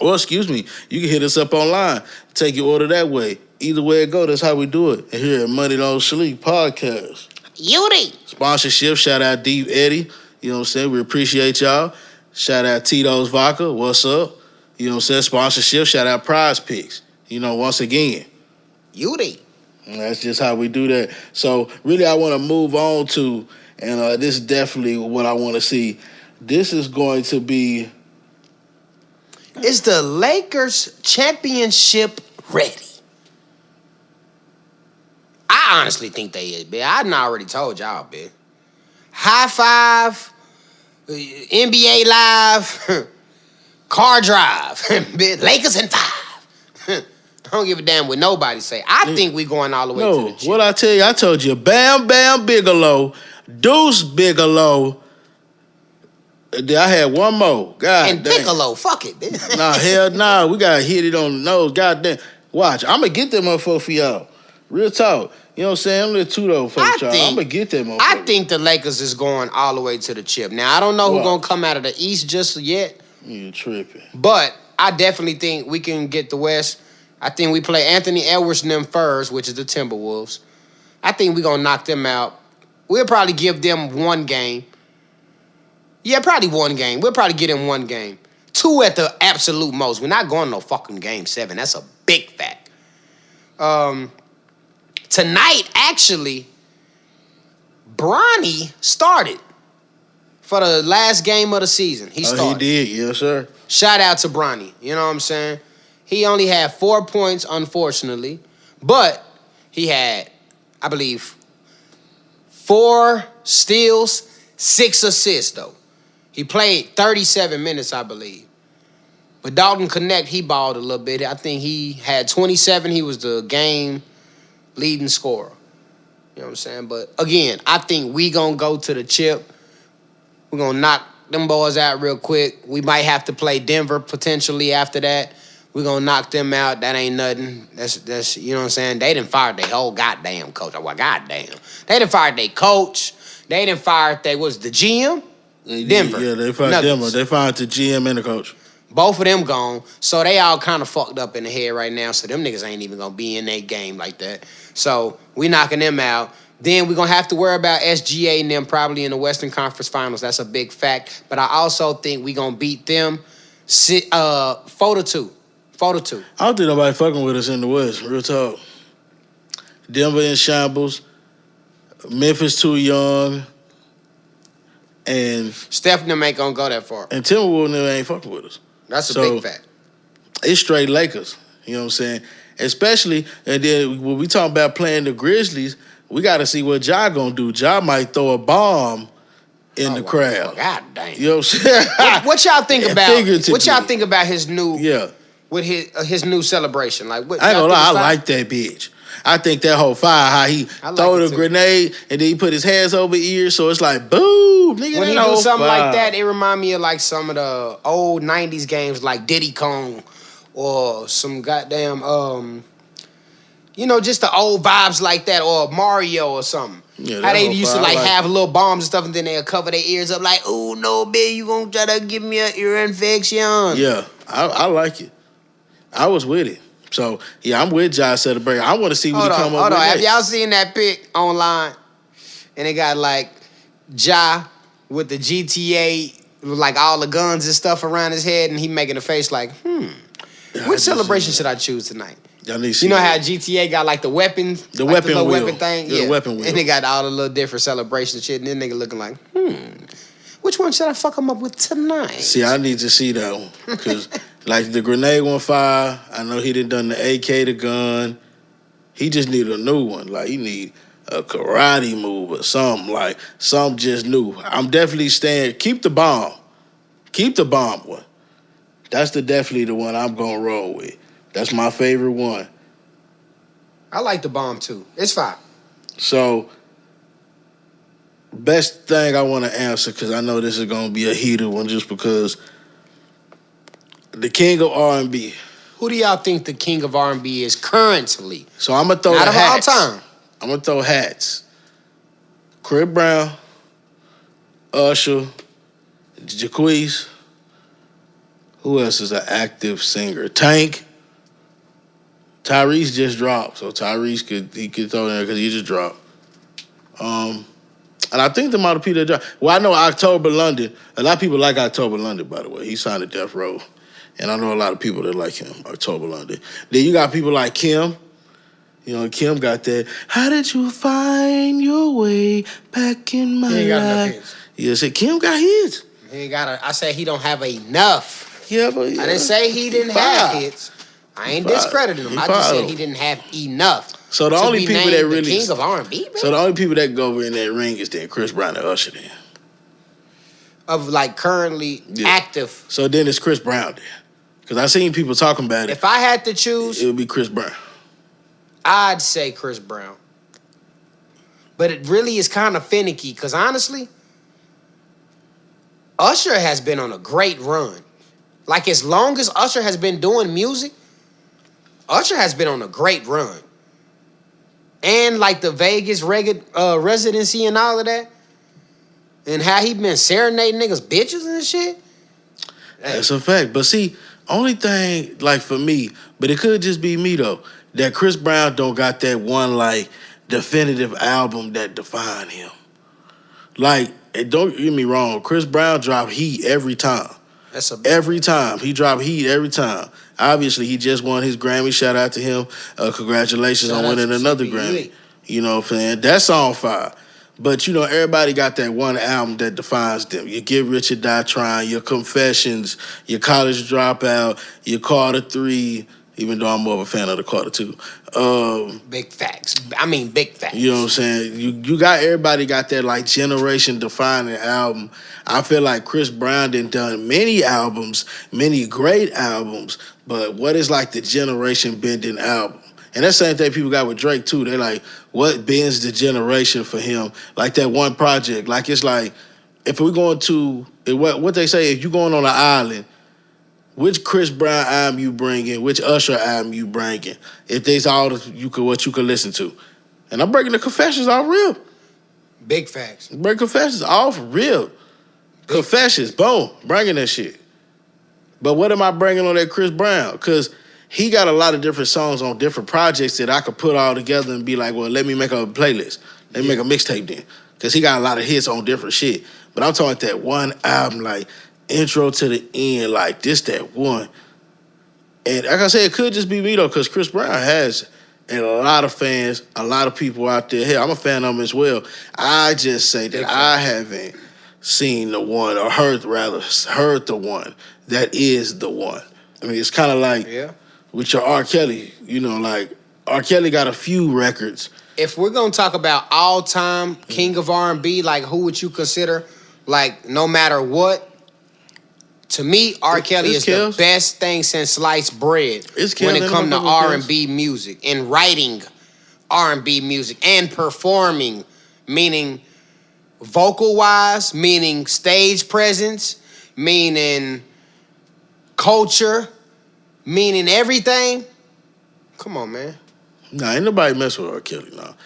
[SPEAKER 1] Or excuse me, you can hit us up online. Take your order that way. Either way it go, that's how we do it. And here at Money Don't Sleep Podcast.
[SPEAKER 2] Beauty.
[SPEAKER 1] Sponsorship, shout out Deep Eddie. You know what I'm saying? We appreciate y'all. Shout out Tito's Vodka. What's up? You know what I'm saying? Sponsorship, shout out Prize Picks. You know, once again.
[SPEAKER 2] Beauty.
[SPEAKER 1] And that's just how we do that. So really I want to move on to, and this is definitely what I want to see. This is going to be...
[SPEAKER 2] Is the Lakers championship ready? I honestly think they is, man. I done already told y'all, man. High five, NBA Live, car drive, Lakers in 5. I don't give a damn what nobody say. I think we going all the way to the chip.
[SPEAKER 1] What I tell you, I told you, Bam Bam Bigelow, Deuce Bigelow. I had one more. God
[SPEAKER 2] and
[SPEAKER 1] damn.
[SPEAKER 2] Piccolo, fuck it, man.
[SPEAKER 1] Nah, hell nah. We got to hit it on the nose. God damn. Watch, I'm going to get that motherfucker for y'all. Real talk. You know what I'm saying? I'm a little too though for y'all. I'm going to get that motherfucker.
[SPEAKER 2] I think the Lakers is going all the way to the chip. Now, I don't know who's going to come out of the East just yet,
[SPEAKER 1] You tripping.
[SPEAKER 2] But I definitely think we can get the West. I think we play Anthony Edwards and them first, which is the Timberwolves. I think we're going to knock them out. We'll probably give them one game. Yeah, probably one game. We'll probably get them one game. 2 at the absolute most. We're not going no fucking game 7. That's a big fact. Tonight, actually, Bronny started for the last game of the season. He started.
[SPEAKER 1] Oh, he did. Yes, sir.
[SPEAKER 2] Shout out to Bronny. You know what I'm saying? He only had 4 points, unfortunately. But he had, I believe, 4 steals, 6 assists, though. He played 37 minutes, I believe. But Dalton Connect, he balled a little bit. I think he had 27. He was the game leading scorer. You know what I'm saying? But, again, I think we going to go to the chip. We're going to knock them boys out real quick. We might have to play Denver potentially after that. We're going to knock them out. That ain't nothing. That's you know what I'm saying? They done fired their whole goddamn coach. Well, goddamn. They done fired their coach. They done fired the GM? Denver.
[SPEAKER 1] Yeah, they fired Denver. They fired the GM and the coach.
[SPEAKER 2] Both of them gone. So they all kind of fucked up in the head right now. So them niggas ain't even going to be in their game like that. So we knocking them out. Then we're going to have to worry about SGA and them probably in the Western Conference Finals. That's a big fact. But I also think we're going to beat them 4-2. 4-2.
[SPEAKER 1] I don't think nobody fucking with us in the West. Real talk. Denver in shambles. Memphis too young. And
[SPEAKER 2] Steph and them ain't going to go that far.
[SPEAKER 1] And Timberwolves never ain't fucking with us.
[SPEAKER 2] That's a big fact.
[SPEAKER 1] It's straight Lakers. You know what I'm saying? Especially, and then when we talk about playing the Grizzlies, we got to see what Ja gonna do. Ja might throw a bomb in the crowd.
[SPEAKER 2] Well, God damn.
[SPEAKER 1] You know what I'm saying?
[SPEAKER 2] What y'all think about? What y'all think about his new?
[SPEAKER 1] Yeah.
[SPEAKER 2] With his new celebration, like what?
[SPEAKER 1] I ain't gonna lie, I like that bitch. I think that whole fire, how he throw the grenade and then he put his hands over ears, so it's like boom, nigga.
[SPEAKER 2] When he do something like that, it remind me of like some of the old '90s games, like Diddy Kong, or some goddamn just the old vibes like that, or Mario or something.
[SPEAKER 1] Yeah,
[SPEAKER 2] how they used to like have little bombs and stuff, and then they'll cover their ears up like, "Oh no, babe, you gonna try to give me an ear infection?"
[SPEAKER 1] Yeah, I like it. I was with it. So, yeah, I'm with Ja Celebrate. I want to see what he come up with.
[SPEAKER 2] Have y'all seen that pic online? And it got like Ja with the GTA, like all the guns and stuff around his head, and he making a face like, which celebration should I choose tonight?
[SPEAKER 1] Y'all need to see
[SPEAKER 2] you know
[SPEAKER 1] that.
[SPEAKER 2] how GTA got like the weapons?
[SPEAKER 1] The
[SPEAKER 2] like
[SPEAKER 1] weapon
[SPEAKER 2] the
[SPEAKER 1] wheel.
[SPEAKER 2] Weapon thing?
[SPEAKER 1] Yeah, the weapon wheel.
[SPEAKER 2] And they got all the little different celebration shit, and then nigga looking like, which one should I fuck him up with tonight?
[SPEAKER 1] See, I need to see that one. Because, like, the grenade one fire, I know he done the AK, the gun. He just need a new one. Like, he need a karate move or something. Like, something just new. I'm definitely staying. Keep the bomb. Keep the bomb one. That's definitely the one I'm going to roll with. That's my favorite one.
[SPEAKER 2] I like the bomb, too. It's fine.
[SPEAKER 1] So, best thing I want to answer, because I know this is going to be a heated one just because the king of R&B.
[SPEAKER 2] Who do y'all think the king of R&B is currently?
[SPEAKER 1] So I'm going to throw
[SPEAKER 2] Not
[SPEAKER 1] the
[SPEAKER 2] of
[SPEAKER 1] hats.
[SPEAKER 2] all time.
[SPEAKER 1] I'm going to throw hats. Chris Brown, Usher, Jacquees. Who else is an active singer? Tank. Tyrese just dropped, so Tyrese could throw in there because he just dropped. And I think the amount of people that dropped. Well, I know October London. A lot of people like October London, by the way. He signed to Death Row. And I know a lot of people that like him, October London. Then you got people like Kim. You know, Kim got that. How did you find your way back in my life?
[SPEAKER 2] He ain't got enough hits.
[SPEAKER 1] Yeah, said Kim got hits.
[SPEAKER 2] He ain't got. I said he don't have enough.
[SPEAKER 1] Yeah, but
[SPEAKER 2] I didn't say he didn't have hits. I ain't discrediting him. I just said he didn't have enough.
[SPEAKER 1] So the only people that really
[SPEAKER 2] the king of R&B, man.
[SPEAKER 1] So the only people that go over in that ring is then Chris Brown and Usher then.
[SPEAKER 2] Of like currently active.
[SPEAKER 1] So then it's Chris Brown then. Because I seen people talking about it.
[SPEAKER 2] If I had to choose,
[SPEAKER 1] it would be Chris Brown.
[SPEAKER 2] I'd say Chris Brown. But it really is kind of finicky because honestly, Usher has been on a great run. Like as long as Usher has been doing music, Usher has been on a great run. And like the Vegas residency and all of that. And how he been serenading niggas bitches and shit.
[SPEAKER 1] That's a fact. But see, only thing, like for me, but it could just be me though, that Chris Brown don't got that one like definitive album that defined him. Like, don't get me wrong, Chris Brown drop heat every time. Every time. He drop heat every time. Obviously, he just won his Grammy. Shout out to him. Congratulations on winning another Grammy. You know what I'm saying? That's on fire. But, you know, everybody got that one album that defines them. You Get Rich or Die Trying, your Confessions, your College Dropout, your Carter 3, even though I'm more of a fan of the Carter 2.
[SPEAKER 2] Big facts. I mean, big facts.
[SPEAKER 1] You know what I'm saying? You got, everybody got that, like, generation-defining album. I feel like Chris Brown done many albums, many great albums, but what is, like, the generation-bending album? And that's the same thing people got with Drake, too. They're like, what bends the generation for him? Like that one project. Like, it's like, if we're going to, what they say, if you're going on an island, which Chris Brown album you bringing, which Usher album you bringing, if there's all what you could listen to. And I'm breaking the Confessions off real.
[SPEAKER 2] Big facts.
[SPEAKER 1] Break Confessions off real. Confessions, boom, bringing that shit. But what am I bringing on that Chris Brown? Because he got a lot of different songs on different projects that I could put all together and be like, well, let me make a playlist. Let me make a mixtape then. Because he got a lot of hits on different shit. But I'm talking that one album, like, intro to the end, like, this, that one. And like I said, it could just be me, though, because Chris Brown has a lot of fans, a lot of people out there. Hell, I'm a fan of him as well. I just say that I haven't seen the one, or heard the one that is the one. I mean, it's kind of like...
[SPEAKER 2] Yeah.
[SPEAKER 1] With your R. Kelly, you know, like, R. Kelly got a few records.
[SPEAKER 2] If we're going to talk about all-time king of R&B, like, who would you consider, like, no matter what? To me, R. Kelly is the best thing since sliced bread when it comes to R&B music and writing R&B music and performing, meaning vocal-wise, meaning stage presence, meaning culture, meaning everything. Come on, man.
[SPEAKER 1] Nah, ain't nobody mess with R. Kelly now.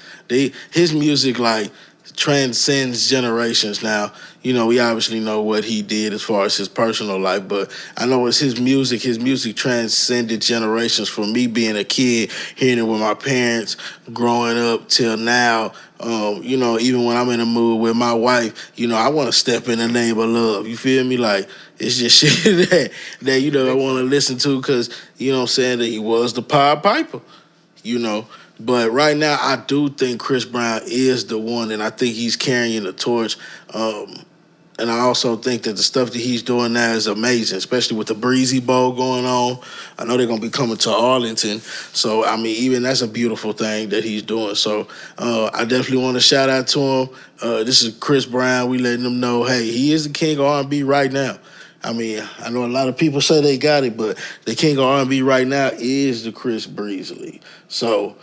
[SPEAKER 1] His music, like, transcends generations now. You know, we obviously know what he did as far as his personal life, but I know it's his music transcended generations from me being a kid, hearing it with my parents, growing up till now. You know, even when I'm in a mood with my wife, you know, I want to step in the name of love. You feel me? Like, it's just shit that you know, I want to listen to because, you know what I'm saying, that he was the Pied Piper, you know. But right now, I do think Chris Brown is the one, and I think he's carrying the torch. And I also think that the stuff that he's doing now is amazing, especially with the Breezy Bowl going on. I know they're going to be coming to Arlington. So, I mean, even that's a beautiful thing that he's doing. So, I definitely want to shout out to him. This is Chris Brown. We letting him know, hey, he is the king of R&B right now. I mean, I know a lot of people say they got it, but the king of R&B right now is the Chris Breezy. So,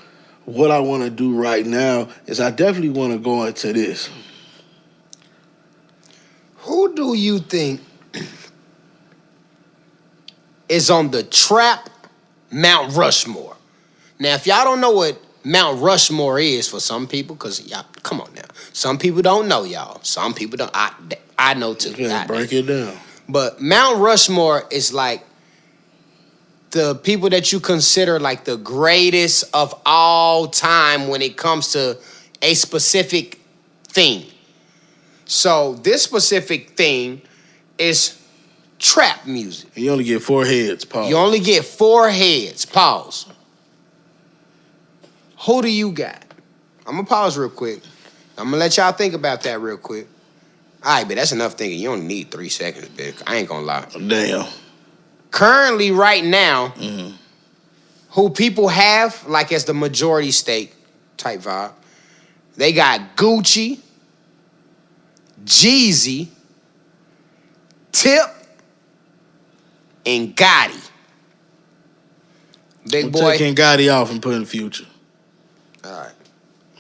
[SPEAKER 1] what I want to do right now is I definitely want to go into this.
[SPEAKER 2] Who do you think is on the trap Mount Rushmore? Now, if y'all don't know what Mount Rushmore is for some people, because y'all, come on now. Some people don't know, y'all. Some people don't. I know too.
[SPEAKER 1] Yeah, break it down.
[SPEAKER 2] But Mount Rushmore is like the people that you consider like the greatest of all time when it comes to a specific thing. So this specific thing is trap music.
[SPEAKER 1] And you only get 4 heads, pause.
[SPEAKER 2] You only get 4 heads, pause. Who do you got? I'm going to pause real quick. I'm going to let y'all think about that real quick. All right, but that's enough thinking. You don't need 3 seconds, bitch. I ain't going to lie.
[SPEAKER 1] Damn.
[SPEAKER 2] Currently, right now, who people have, like as the majority stake type vibe, they got Gucci, Jeezy, Tip, and Gotti. Big boy.
[SPEAKER 1] Taking Gotti off and putting Future.
[SPEAKER 2] All right.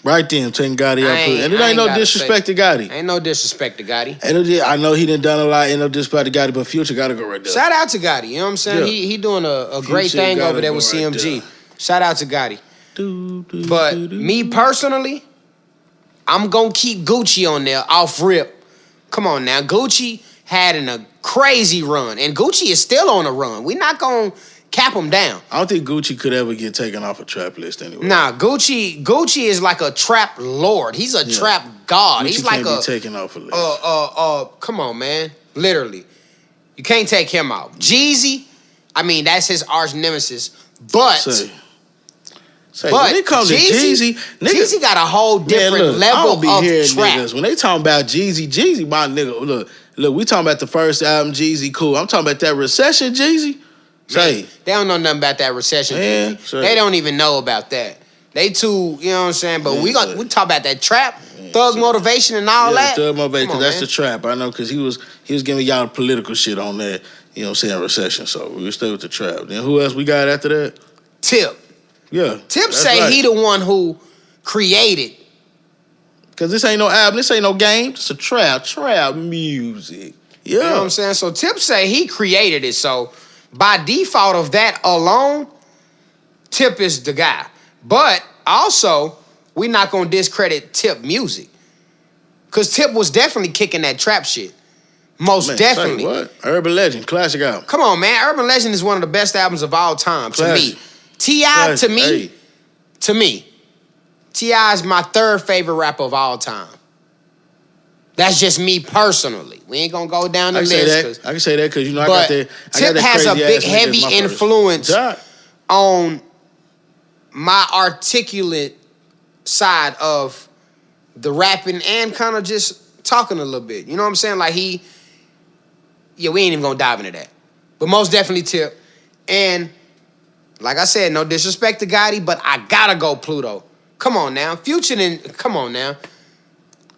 [SPEAKER 1] Right then, taking Gotti off. And it ain't no disrespect to Gotti.
[SPEAKER 2] Ain't no disrespect to Gotti.
[SPEAKER 1] I know he done a lot, ain't no disrespect to Gotti, but Future got to go right there.
[SPEAKER 2] Shout out to Gotti, you know what I'm saying? Yeah. He doing a great thing over there with CMG. Right. Shout out to Gotti. But me personally, I'm going to keep Gucci on there off rip. Come on now. Gucci had an crazy run, and Gucci is still on a run. We not gonna cap him down.
[SPEAKER 1] I don't think Gucci could ever get taken off a trap list anyway.
[SPEAKER 2] Nah, Gucci is like a trap lord. He's a trap god.
[SPEAKER 1] Gucci
[SPEAKER 2] He's like
[SPEAKER 1] can't
[SPEAKER 2] a
[SPEAKER 1] be taken off a list.
[SPEAKER 2] come on, man. Literally. You can't take him out. Jeezy, I mean, that's his arch nemesis. But
[SPEAKER 1] when it comes to Jeezy,
[SPEAKER 2] Jeezy got a whole different level of trap.
[SPEAKER 1] Niggas. When they talking about Jeezy, my nigga, look, we talking about the first album, Jeezy, cool. I'm talking about that Recession, Jeezy. Say,
[SPEAKER 2] they don't know nothing about that Recession.
[SPEAKER 1] Man,
[SPEAKER 2] they don't even know about that. They too, you know what I'm saying? But we talk about that trap, Thug Motivation and all that.
[SPEAKER 1] Thug Motivation, because that's the trap. I know, because he was giving y'all the political shit on that, you know what I'm saying, Recession. So we stay with the trap. Then who else we got after that?
[SPEAKER 2] Tip.
[SPEAKER 1] Yeah.
[SPEAKER 2] Tip say he the one who created.
[SPEAKER 1] Because this ain't no album, this ain't no game. It's a trap music. Yeah.
[SPEAKER 2] You know what I'm saying? So Tip say he created it. So by default of that alone, Tip is the guy. But also, we not gonna discredit Tip music. Cause Tip was definitely kicking that trap shit. Most definitely.
[SPEAKER 1] What? Urban Legend, classic album.
[SPEAKER 2] Come on, man. Urban Legend is one of the best albums of all time
[SPEAKER 1] Classic.
[SPEAKER 2] to me. T.I. to me, T.I. is my third favorite rapper of all time. That's just me personally. We ain't gonna go down the list.
[SPEAKER 1] I can say that because you know I
[SPEAKER 2] but
[SPEAKER 1] got that.
[SPEAKER 2] Tip has a big, heavy influence on my articulate side of the rapping and kind of just talking a little bit. You know what I'm saying? Like we ain't even gonna dive into that. But most definitely Tip. And like I said, no disrespect to Gotti, but I gotta go Pluto. Come on now. Come on now.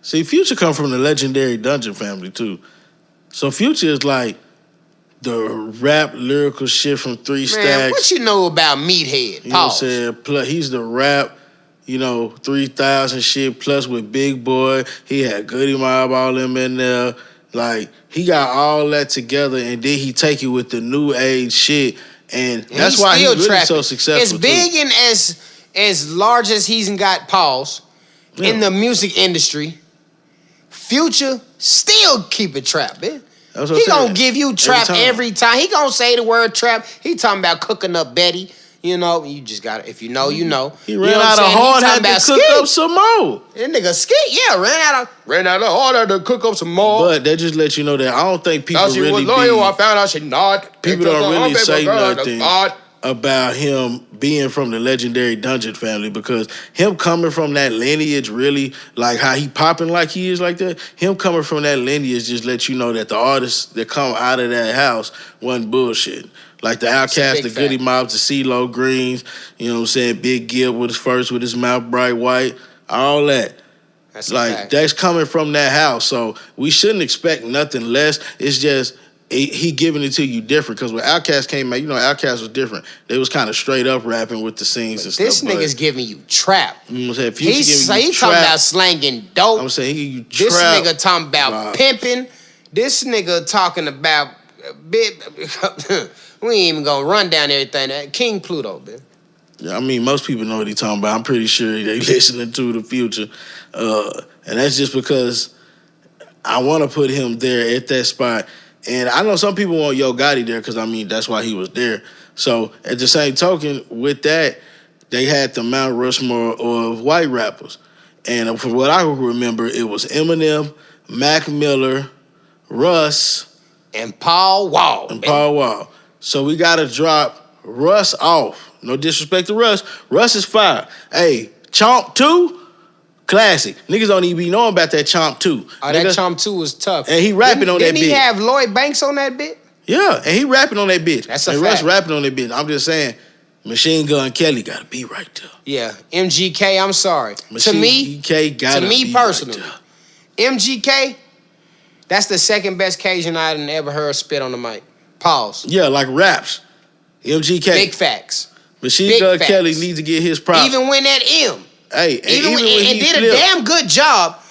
[SPEAKER 1] See, Future come from the legendary Dungeon family too. So Future is like the rap lyrical shit from Three Stacks.
[SPEAKER 2] Man, what you know about Meathead?
[SPEAKER 1] You know what I'm saying? Plus, he's the rap, 3,000 shit, plus with Big Boy. He had Goody Mob, all them in there. Like, he got all that together, and then he take it with the new age shit. And that's why he's really so successful.
[SPEAKER 2] As big and as large as he's got in the music industry, Future still keep it trap, man. He gonna give you trap every time. He gonna say the word trap. He talking about cooking up Betty. You just got to, if you know, you know.
[SPEAKER 1] He ran out of hard hat to cook up some more.
[SPEAKER 2] That nigga Skit, ran out of hard hat to cook up some more.
[SPEAKER 1] But that just lets you know that I don't think people really
[SPEAKER 2] I found out she not.
[SPEAKER 1] People don't really say nothing about him being from the legendary Dungeon family, because him coming from that lineage, really, like how he popping like he is like that, him coming from that lineage just lets you know that the artists that come out of that house wasn't bullshit. Like the Outkast, the Goody Mobs, the CeeLo Greens, you know what I'm saying? Big Gil with his mouth bright white, all that.
[SPEAKER 2] That's
[SPEAKER 1] like, that's coming from that house. So we shouldn't expect nothing less. It's just he giving it to you different. Because when Outkast came out, Outkast was different. They was kind of straight up rapping with the scenes and stuff.
[SPEAKER 2] This nigga's giving you trap.
[SPEAKER 1] You know what I'm saying?
[SPEAKER 2] He's talking about slanging dope.
[SPEAKER 1] I'm saying he give you trap.
[SPEAKER 2] This nigga talking about pimping. This nigga talking about we ain't even gonna run down everything. King Pluto, man.
[SPEAKER 1] Yeah, I mean, most people know what he's talking about. I'm pretty sure they listening to the Future. And that's just because I want to put him there at that spot. And I know some people want Yo Gotti there because, that's why he was there. So, at the same token, with that, they had the Mount Rushmore of white rappers. And from what I remember, it was Eminem, Mac Miller, Russ,
[SPEAKER 2] and Paul Wall.
[SPEAKER 1] So we got to drop Russ off. No disrespect to Russ. Russ is fire. Hey, Chomp 2, classic. Niggas don't even be knowing about that Chomp 2.
[SPEAKER 2] Oh, that Chomp 2 was tough.
[SPEAKER 1] And he rapping on that bitch.
[SPEAKER 2] Didn't he have Lloyd Banks on that bitch?
[SPEAKER 1] Yeah, and he rapping on that bitch.
[SPEAKER 2] That's a fact.
[SPEAKER 1] Russ rapping on that bitch. I'm just saying, Machine Gun Kelly got to be right there.
[SPEAKER 2] Yeah, MGK, I'm sorry. To me personally, MGK, that's the second best Cajun I done ever heard spit on the mic. Pause.
[SPEAKER 1] Yeah, like raps. MGK.
[SPEAKER 2] Big facts.
[SPEAKER 1] Machine Gun Kelly needs to get his props.
[SPEAKER 2] Even when that M.
[SPEAKER 1] Hey,
[SPEAKER 2] even when he did a damn good job.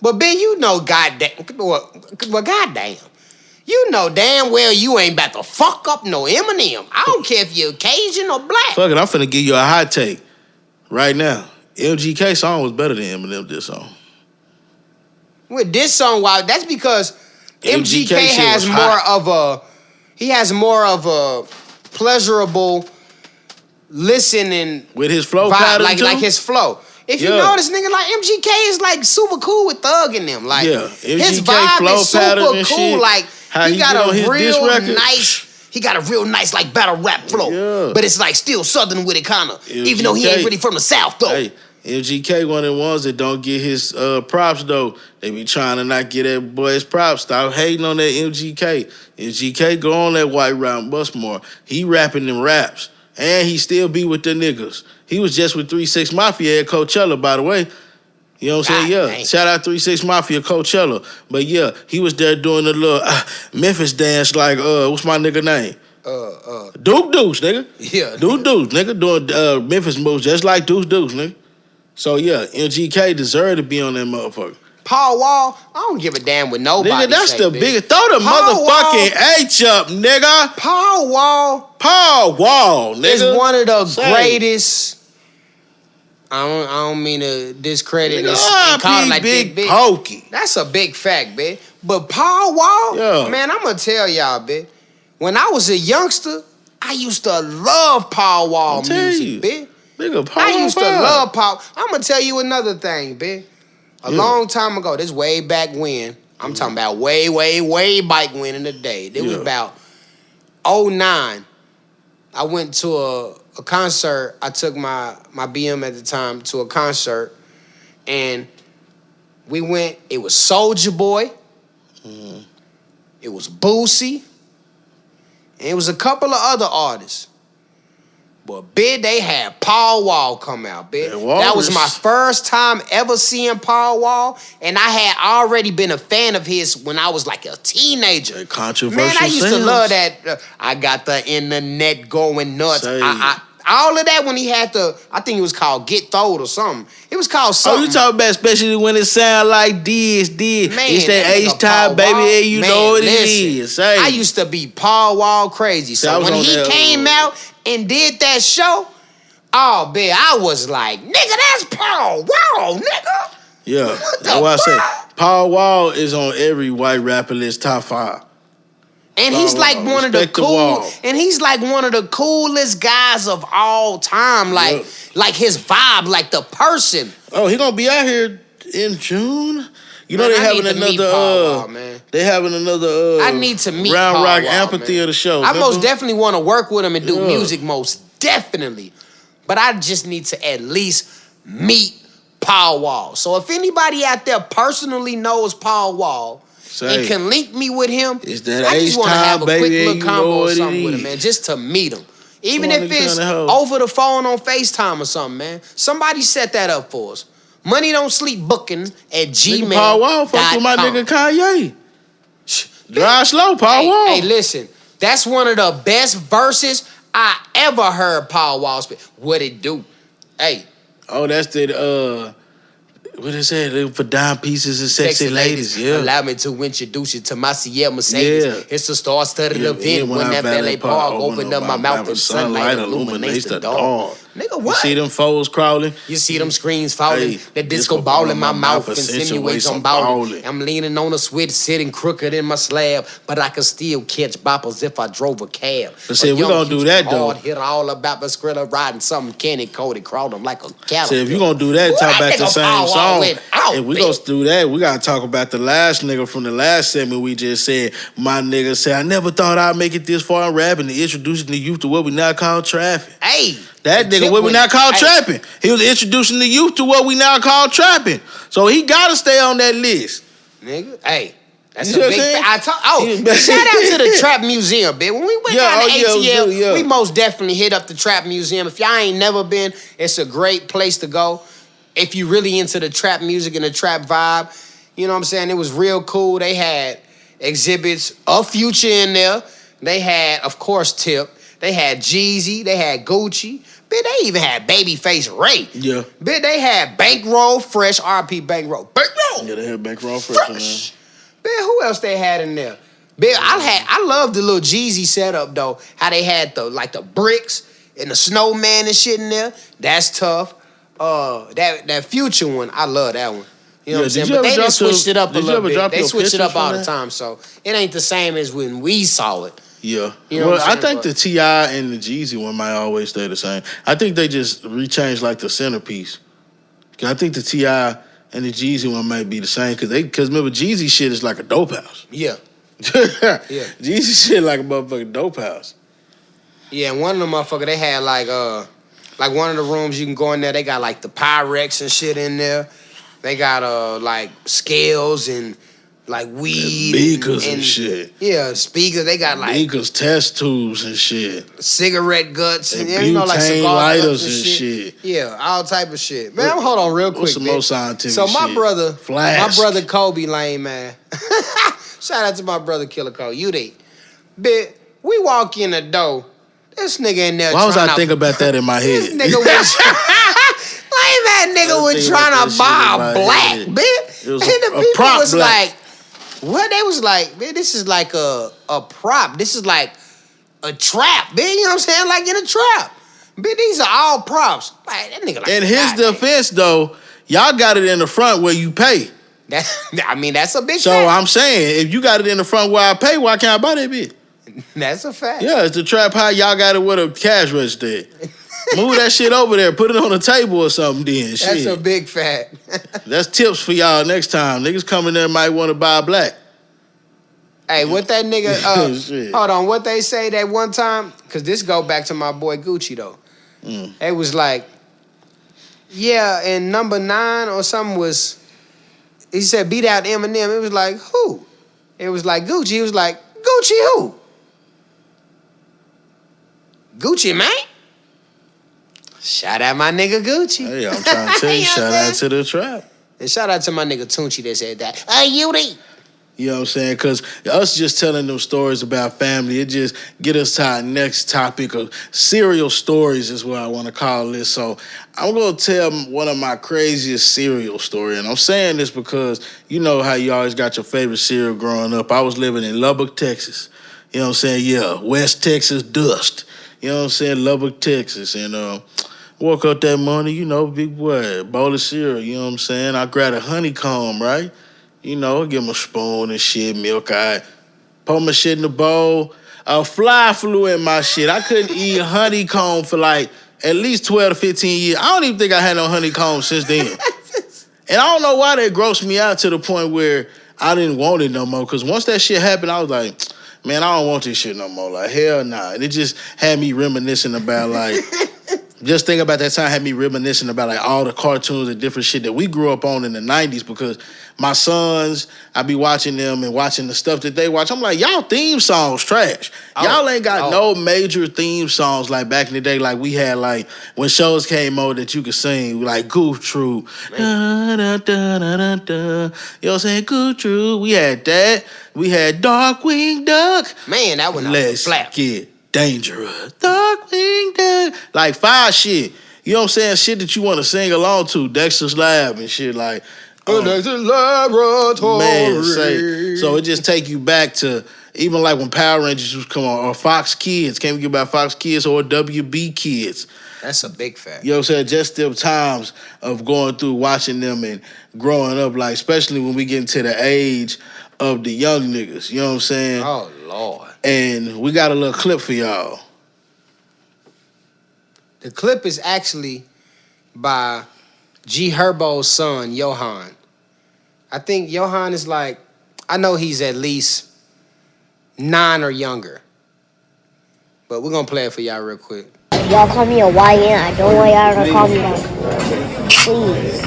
[SPEAKER 2] But Ben, goddamn. Well, goddamn. You know damn well you ain't about to fuck up no Eminem. I don't care if you're Cajun or black.
[SPEAKER 1] Fuck it, I'm finna give you a hot take right now. MGK song was better than Eminem this song.
[SPEAKER 2] With this song, that's because MGK
[SPEAKER 1] shit
[SPEAKER 2] has
[SPEAKER 1] was
[SPEAKER 2] more
[SPEAKER 1] hot.
[SPEAKER 2] of a pleasurable listening
[SPEAKER 1] With his flow
[SPEAKER 2] vibe,
[SPEAKER 1] pattern too?
[SPEAKER 2] like his flow. If you
[SPEAKER 1] Yeah.
[SPEAKER 2] notice, nigga, like MGK is like super cool with Thug and them. Like
[SPEAKER 1] Yeah,
[SPEAKER 2] his
[SPEAKER 1] MGK
[SPEAKER 2] vibe
[SPEAKER 1] flow
[SPEAKER 2] is super
[SPEAKER 1] pattern and
[SPEAKER 2] cool.
[SPEAKER 1] shit.
[SPEAKER 2] Like
[SPEAKER 1] How
[SPEAKER 2] he
[SPEAKER 1] he
[SPEAKER 2] got
[SPEAKER 1] get on
[SPEAKER 2] a
[SPEAKER 1] his diss
[SPEAKER 2] real
[SPEAKER 1] record.
[SPEAKER 2] nice. He got a real nice like battle rap flow.
[SPEAKER 1] Yeah.
[SPEAKER 2] But it's like still southern with it, kind of. Even though he
[SPEAKER 1] MGK.
[SPEAKER 2] ain't really from the South though.
[SPEAKER 1] Hey, MGK one of the ones that don't get his props though. They be trying to not get that boy his props. Stop hating on that MGK. MGK go on that white round bus more. He rapping them raps. And he still be with the niggas. He was just with 3-6 Mafia at Coachella, by the way. You know what I'm saying?
[SPEAKER 2] God,
[SPEAKER 1] Yeah.
[SPEAKER 2] man.
[SPEAKER 1] Shout out 3-6 Mafia, Coachella. But yeah, he was there doing the little Memphis dance like, what's my nigga name? Duke Deuce, nigga.
[SPEAKER 2] Yeah.
[SPEAKER 1] Duke Deuce, nigga, doing Memphis moves just like Deuce Deuce, nigga. So yeah, MGK deserved to be on that motherfucker.
[SPEAKER 2] Paul Wall, I don't give a damn what nobody
[SPEAKER 1] Nigga, that's
[SPEAKER 2] say,
[SPEAKER 1] the
[SPEAKER 2] bitch.
[SPEAKER 1] biggest. Throw the
[SPEAKER 2] Paul
[SPEAKER 1] motherfucking H up, nigga.
[SPEAKER 2] Paul Wall
[SPEAKER 1] Paul Wall, nigga.
[SPEAKER 2] is one of the
[SPEAKER 1] Say.
[SPEAKER 2] greatest. I don't mean to discredit
[SPEAKER 1] Nigga,
[SPEAKER 2] and call him like
[SPEAKER 1] Big
[SPEAKER 2] big.
[SPEAKER 1] Pokey.
[SPEAKER 2] That's a big fact, bitch. But Paul Wall,
[SPEAKER 1] Yeah.
[SPEAKER 2] man, I'm gonna tell y'all, bitch. When I was a youngster, I used to love Paul Wall
[SPEAKER 1] I'll tell
[SPEAKER 2] music,
[SPEAKER 1] you.
[SPEAKER 2] bitch.
[SPEAKER 1] Nigga, Paul
[SPEAKER 2] I used to
[SPEAKER 1] Wall.
[SPEAKER 2] love Paul. I'm gonna tell you another thing, bitch. A long time ago, this way back when. I'm talking about way back when in the day. It was
[SPEAKER 1] Yeah.
[SPEAKER 2] about 2009. I went to a concert. I took my BM at the time to a concert, and we went. It was Soulja Boy. It was Boosie. And it was a couple of other artists. But bitch, they had Paul Wall come out, bitch.
[SPEAKER 1] That Walrus.
[SPEAKER 2] That was my first time ever seeing Paul Wall, and I had already been a fan of his when I was like a teenager.
[SPEAKER 1] That controversial
[SPEAKER 2] Man, I used to
[SPEAKER 1] sounds.
[SPEAKER 2] love that. I got the internet going nuts.
[SPEAKER 1] Say.
[SPEAKER 2] All of that when he had the, I think it was called Get Throwed or something. It was called
[SPEAKER 1] Oh,
[SPEAKER 2] something.
[SPEAKER 1] you talking about especially when it sound like this.
[SPEAKER 2] Man,
[SPEAKER 1] It's that
[SPEAKER 2] nigga
[SPEAKER 1] H time,
[SPEAKER 2] Paul
[SPEAKER 1] baby.
[SPEAKER 2] Wall,
[SPEAKER 1] And you
[SPEAKER 2] man,
[SPEAKER 1] know what
[SPEAKER 2] listen,
[SPEAKER 1] it is. Say.
[SPEAKER 2] I used to be Paul Wall crazy.
[SPEAKER 1] I
[SPEAKER 2] So
[SPEAKER 1] was
[SPEAKER 2] when
[SPEAKER 1] on
[SPEAKER 2] he
[SPEAKER 1] that,
[SPEAKER 2] came out and did that show, oh, man, I was like, nigga, that's Paul Wall, nigga.
[SPEAKER 1] Yeah,
[SPEAKER 2] What
[SPEAKER 1] that's
[SPEAKER 2] the
[SPEAKER 1] why I say
[SPEAKER 2] fuck?
[SPEAKER 1] Paul Wall is on every white rapper list top 5.
[SPEAKER 2] And he's
[SPEAKER 1] Paul
[SPEAKER 2] like
[SPEAKER 1] Wall.
[SPEAKER 2] one of the
[SPEAKER 1] Respect the
[SPEAKER 2] cool,
[SPEAKER 1] Wall.
[SPEAKER 2] and he's like one of the coolest guys of all time. Like,
[SPEAKER 1] Yep.
[SPEAKER 2] like his vibe, like the person.
[SPEAKER 1] Oh, he gonna be out here in June. You know
[SPEAKER 2] Man,
[SPEAKER 1] they
[SPEAKER 2] I
[SPEAKER 1] having
[SPEAKER 2] need to meet
[SPEAKER 1] another.
[SPEAKER 2] Paul Wall, man.
[SPEAKER 1] They having another.
[SPEAKER 2] I need to meet
[SPEAKER 1] Round
[SPEAKER 2] Paul
[SPEAKER 1] Rock
[SPEAKER 2] Wall,
[SPEAKER 1] Amphitheater
[SPEAKER 2] man.
[SPEAKER 1] show.
[SPEAKER 2] I most
[SPEAKER 1] remember?
[SPEAKER 2] definitely want to work with him and do
[SPEAKER 1] Yeah.
[SPEAKER 2] music, most definitely. But I just need to at least meet Paul Wall. So if anybody out there personally knows Paul Wall
[SPEAKER 1] Say.
[SPEAKER 2] and can link me with him,
[SPEAKER 1] It's that
[SPEAKER 2] I just want to
[SPEAKER 1] H-time,
[SPEAKER 2] have a
[SPEAKER 1] baby,
[SPEAKER 2] quick
[SPEAKER 1] and
[SPEAKER 2] little
[SPEAKER 1] you know
[SPEAKER 2] combo or
[SPEAKER 1] what it
[SPEAKER 2] something with him,
[SPEAKER 1] is.
[SPEAKER 2] man, just to meet him. Even
[SPEAKER 1] Come on,
[SPEAKER 2] if
[SPEAKER 1] nigga,
[SPEAKER 2] it's
[SPEAKER 1] tryna help.
[SPEAKER 2] over the phone on FaceTime or something, man. Somebody set that up for us. Money Don't Sleep Booking at
[SPEAKER 1] Nigga,
[SPEAKER 2] gmail.com.
[SPEAKER 1] Paul Wall fuck with my nigga Kanye. Drive slow, Paul
[SPEAKER 2] Hey,
[SPEAKER 1] Wall.
[SPEAKER 2] hey, listen. That's one of the best verses I ever heard Paul Wall spit. What it do? Hey,
[SPEAKER 1] Oh, that's the what is that? For dime pieces and sexy ladies. Yeah.
[SPEAKER 2] Allow me to introduce you to my Sierra Mercedes.
[SPEAKER 1] Yeah.
[SPEAKER 2] It's a star-studded
[SPEAKER 1] Yeah,
[SPEAKER 2] event
[SPEAKER 1] when
[SPEAKER 2] when
[SPEAKER 1] I
[SPEAKER 2] that
[SPEAKER 1] valet
[SPEAKER 2] valet
[SPEAKER 1] park
[SPEAKER 2] park opened up my mouth and sunlight illuminates the dark. Nigga,
[SPEAKER 1] You
[SPEAKER 2] what?
[SPEAKER 1] see them foes crawling?
[SPEAKER 2] You see them screens falling,
[SPEAKER 1] Hey,
[SPEAKER 2] the disco ball in my mouth insinuates I'm
[SPEAKER 1] ballin'.
[SPEAKER 2] ballin'. I'm leaning on a switch, sitting crooked in my slab, but I can still catch boppers if I drove a cab.
[SPEAKER 1] But see,
[SPEAKER 2] A
[SPEAKER 1] we
[SPEAKER 2] young
[SPEAKER 1] gonna do
[SPEAKER 2] Houston
[SPEAKER 1] that, though.
[SPEAKER 2] hard hit all about the skrilla riding something candy coated, crawled him like a cattle.
[SPEAKER 1] So if you gonna do that,
[SPEAKER 2] Who
[SPEAKER 1] talk
[SPEAKER 2] that
[SPEAKER 1] about the
[SPEAKER 2] nigga
[SPEAKER 1] same
[SPEAKER 2] Paul Wall
[SPEAKER 1] song.
[SPEAKER 2] went out,
[SPEAKER 1] If we
[SPEAKER 2] bitch?
[SPEAKER 1] gonna do that, we gotta talk about the last nigga from the last segment we just said. My nigga said, I never thought I'd make it this far in rapping to introducing the youth to what we now call trapping.
[SPEAKER 2] Hey,
[SPEAKER 1] That
[SPEAKER 2] the
[SPEAKER 1] nigga,
[SPEAKER 2] tip
[SPEAKER 1] what we
[SPEAKER 2] went-
[SPEAKER 1] now call
[SPEAKER 2] hey,
[SPEAKER 1] trapping. He was introducing the youth to what we now call trapping. So he gotta stay on that list.
[SPEAKER 2] Nigga, hey. That's
[SPEAKER 1] You
[SPEAKER 2] a
[SPEAKER 1] know what
[SPEAKER 2] big
[SPEAKER 1] I'm saying?
[SPEAKER 2] shout out to the Trap Museum, bitch. When we went
[SPEAKER 1] Yeah,
[SPEAKER 2] down to
[SPEAKER 1] oh, yeah,
[SPEAKER 2] ATL,
[SPEAKER 1] yeah.
[SPEAKER 2] we most definitely hit up the Trap Museum. If y'all ain't never been, it's a great place to go. If you really into the trap music and the trap vibe, you know what I'm saying? It was real cool. They had exhibits of Future in there. They had, of course, Tip. They had Jeezy. They had Gucci. Bitch, they even had Babyface Ray.
[SPEAKER 1] Yeah.
[SPEAKER 2] Bitch, they had Bankroll Fresh, RP Bankroll. Bankroll!
[SPEAKER 1] Yeah, they had back row first, man.
[SPEAKER 2] Fresh. Man, who else they had in there? Man, I love the little Jeezy setup though. How they had the bricks and the snowman and shit in there. That's tough. That Future one, I love that one. You know what I'm saying? But they just switched it up a little bit. They switch it up all the
[SPEAKER 1] that?
[SPEAKER 2] time, so it ain't the same as when we saw it.
[SPEAKER 1] Yeah.
[SPEAKER 2] You know
[SPEAKER 1] well, I
[SPEAKER 2] saying?
[SPEAKER 1] think the T.I. and the Jeezy one might always stay the same. I think they just rechanged like the centerpiece. I think the T.I. and the Jeezy one might be the same because remember Jeezy shit is like a dope house.
[SPEAKER 2] Yeah.
[SPEAKER 1] Yeah. Jeezy shit like a motherfucking dope house.
[SPEAKER 2] Yeah, and one of them motherfuckers, they had like one of the rooms you can go in there, they got like the Pyrex and shit in there. They got like scales and like weed.
[SPEAKER 1] Beakers and shit.
[SPEAKER 2] Yeah, speakers. They got like
[SPEAKER 1] beakers, test tubes and shit.
[SPEAKER 2] Cigarette guts and
[SPEAKER 1] like cigar lighters and shit.
[SPEAKER 2] Yeah, all type of shit. Man, hold on real quick.
[SPEAKER 1] What's some more scientific
[SPEAKER 2] So my
[SPEAKER 1] shit?
[SPEAKER 2] brother,
[SPEAKER 1] Flask.
[SPEAKER 2] my brother Kobe lame man. Shout out to my brother Killer Cole. You there. Bit, we walk in the door. This nigga in there.
[SPEAKER 1] Why was I thinking about that in my head?
[SPEAKER 2] This nigga was lame ass nigga was trying to buy a black bitch. And the people was black. Like, what? They was like, man, this is like a prop. This is like a trap, bitch. You know what I'm saying? Like in a trap. Bitch, these are all props. Like, that nigga like,
[SPEAKER 1] in his defense, though, y'all got it in the front where you pay.
[SPEAKER 2] I mean, that's a big
[SPEAKER 1] So
[SPEAKER 2] fact.
[SPEAKER 1] I'm saying, if you got it in the front where I pay, why can't I buy that bitch?
[SPEAKER 2] That's a fact.
[SPEAKER 1] Yeah, it's the trap how y'all got it with a cash register. Move that shit over there, put it on the table or something then.
[SPEAKER 2] That's
[SPEAKER 1] shit.
[SPEAKER 2] a big fact.
[SPEAKER 1] That's tips for y'all next time. Niggas coming there might want to buy black.
[SPEAKER 2] Hey, what that nigga, hold on, what they say that one time, because this go back to my boy Gucci though. It was like, yeah, and number 9 or something was, he said beat out Eminem. It was like, who? It was like Gucci. He was like, Gucci who? Gucci, man. Shout out my nigga Gucci.
[SPEAKER 1] Hey, I'm trying to tell you, shout out to the trap.
[SPEAKER 2] And shout out to my nigga Tunchi that said that. Yudi.
[SPEAKER 1] You know what I'm saying? Because us just telling them stories about family, it just get us to our next topic of serial stories is what I want to call this. So I'm going to tell one of my craziest serial story. And I'm saying this because you know how you always got your favorite cereal growing up. I was living in Lubbock, Texas. You know what I'm saying? Yeah, West Texas dust. You know what I'm saying? Lubbock, Texas. And woke up that morning, you know, big boy, bowl of cereal. You know what I'm saying? I grabbed a honeycomb, right? You know, give him a spoon and shit, milk. I pour my shit in the bowl. A fly flew in my shit. I couldn't eat honeycomb for like at least 12 to 15 years. I don't even think I had no honeycomb since then. And I don't know why that grossed me out to the point where I didn't want it no more. Because once that shit happened, I was like, man, I don't want this shit no more. Like, hell nah. And it just had me reminiscing about like, just think about that time had me reminiscing about like all the cartoons and different shit that we grew up on in the 90s because my sons, I be watching them and watching the stuff that they watch. I'm like, y'all theme songs trash. Y'all ain't got no major theme songs like back in the day like we had like when shows came on that you could sing like Goof Troop. Da, da, da, da, da, da. You know what I'm saying? Goof Troop. We had that. We had Darkwing Duck.
[SPEAKER 2] Man, that one
[SPEAKER 1] Let's
[SPEAKER 2] flap.
[SPEAKER 1] Get Dangerous. Darkwing Duck. Like 5 shit. You know what I'm saying? Shit that you want to sing along to. Dexter's Lab and shit like.
[SPEAKER 2] Dexter's Laboratory.
[SPEAKER 1] Man, so it just take you back to even like when Power Rangers was come on or Fox Kids. Can't we get about Fox Kids or WB Kids?
[SPEAKER 2] That's a big fact.
[SPEAKER 1] You know what I'm saying? Just them times of going through watching them and growing up, like especially when we get into the age of the young niggas. You know what I'm saying?
[SPEAKER 2] Oh, Lord.
[SPEAKER 1] And we got a little clip for y'all.
[SPEAKER 2] The clip is actually by G Herbo's son, Johan. I think Johan is like, I know he's at least 9 or younger. But we're going to play it for y'all real quick.
[SPEAKER 5] Y'all call me a YN. I don't want y'all to call me that. Please.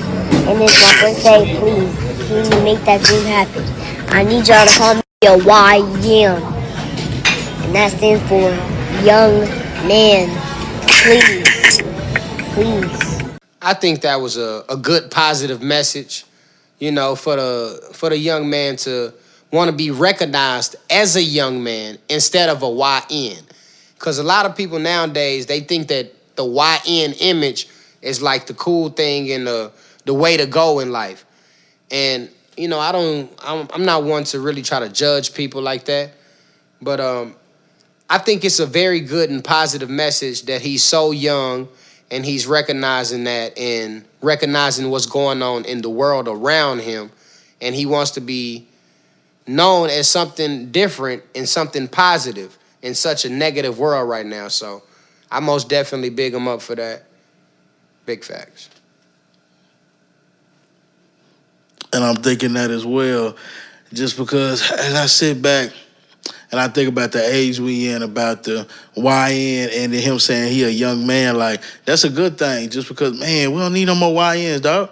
[SPEAKER 5] And it's my birthday. Please. Can you make that dream happen? I need y'all to call me a YN. And that stands for young man. Please. Please.
[SPEAKER 2] I think that was a good positive message, you know, for the young man to want to be recognized as a young man instead of a YN. Because a lot of people nowadays, they think that the YN image is like the cool thing and the way to go in life. And, you know, I'm not one to really try to judge people like that. But I think it's a very good and positive message that he's so young and he's recognizing that and recognizing what's going on in the world around him, and he wants to be known as something different and something positive in such a negative world right now. So I most definitely big him up for that. Big facts.
[SPEAKER 1] And I'm thinking that as well, just because as I sit back and I think about the age we in, about the YN, and then him saying he a young man, like, that's a good thing. Just because, man, we don't need no more YNs, dog.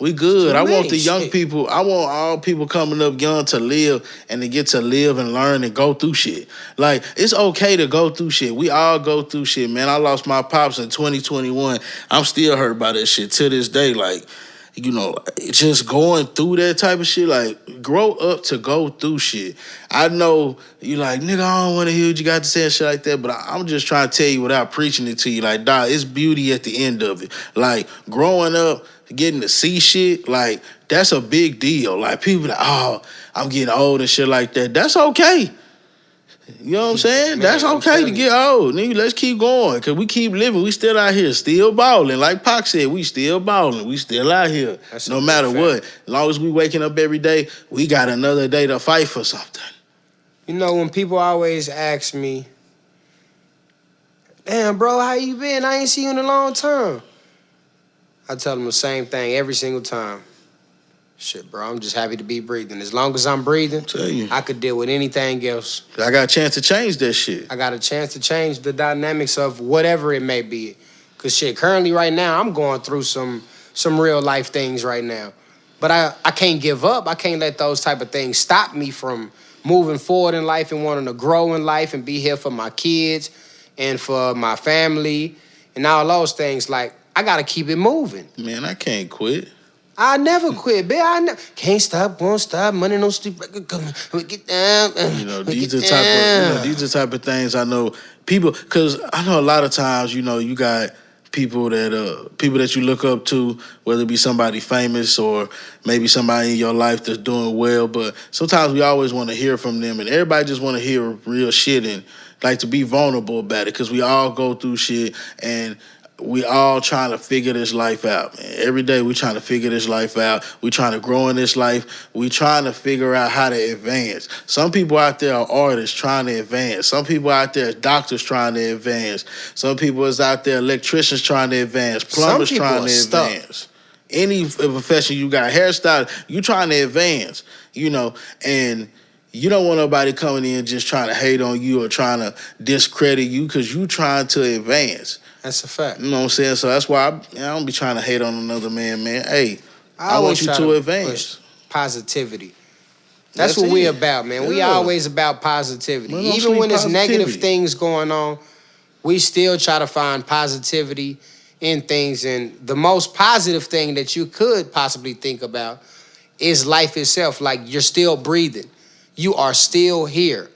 [SPEAKER 1] We good. I want the young people, I want all people coming up young to live and to get to live and learn and go through shit. Like, it's okay to go through shit. We all go through shit, man. I lost my pops in 2021. I'm still hurt by that shit to this day. Like, you know, just going through that type of shit, like, grow up to go through shit. I know you like, nigga, I don't want to hear what you got to say and shit like that, but I'm just trying to tell you without preaching it to you. Like, dog, it's beauty at the end of it. Like, growing up, getting to see shit, like, that's a big deal. Like, people like, oh, I'm getting old and shit like that. That's okay. You know what I'm saying? Man, that's okay to get old. Nigga, let's keep going. Cause we keep living. We still out here, still balling. Like Pac said, we still balling. We still out here. That's no matter what. As long as we waking up every day, we got another day to fight for something.
[SPEAKER 2] You know, when people always ask me, damn, bro, how you been? I ain't seen you in a long time. I tell them the same thing every single time. Shit, bro, I'm just happy to be breathing. As long as I'm breathing, I could deal with anything else.
[SPEAKER 1] I got a chance to change that shit.
[SPEAKER 2] I got a chance to change the dynamics of whatever it may be. Because shit, currently right now, I'm going through some real life things right now. But I can't give up. I can't let those type of things stop me from moving forward in life and wanting to grow in life and be here for my kids and for my family and all those things. Like, I got to keep it moving.
[SPEAKER 1] Man, I can't quit.
[SPEAKER 2] I never quit, man. Can't stop, won't stop. Money don't sleep. Get down.
[SPEAKER 1] You know, these are the type of things I know people. Because I know a lot of times, you know, you got people that you look up to, whether it be somebody famous or maybe somebody in your life that's doing well. But sometimes we always want to hear from them, and everybody just want to hear real shit and like to be vulnerable about it. Because we all go through shit and we all trying to figure this life out, man. Every day we trying to figure this life out. We trying to grow in this life. We trying to figure out how to advance. Some people out there are artists trying to advance. Some people out there are doctors trying to advance. Some people is out there electricians trying to advance. Plumbers trying to advance. Any profession you got, hairstyle, you trying to advance, you know, and you don't want nobody coming in just trying to hate on you or trying to discredit you because you trying to advance.
[SPEAKER 2] That's a fact.
[SPEAKER 1] You know what I'm saying? So that's why I don't be trying to hate on another man. Hey, I want you to advance.
[SPEAKER 2] Positivity. That's what we about, man. Yeah. We always about positivity. Even when there's negative things going on, we still try to find positivity in things. And the most positive thing that you could possibly think about is life itself. Like, you're still breathing. You are still here.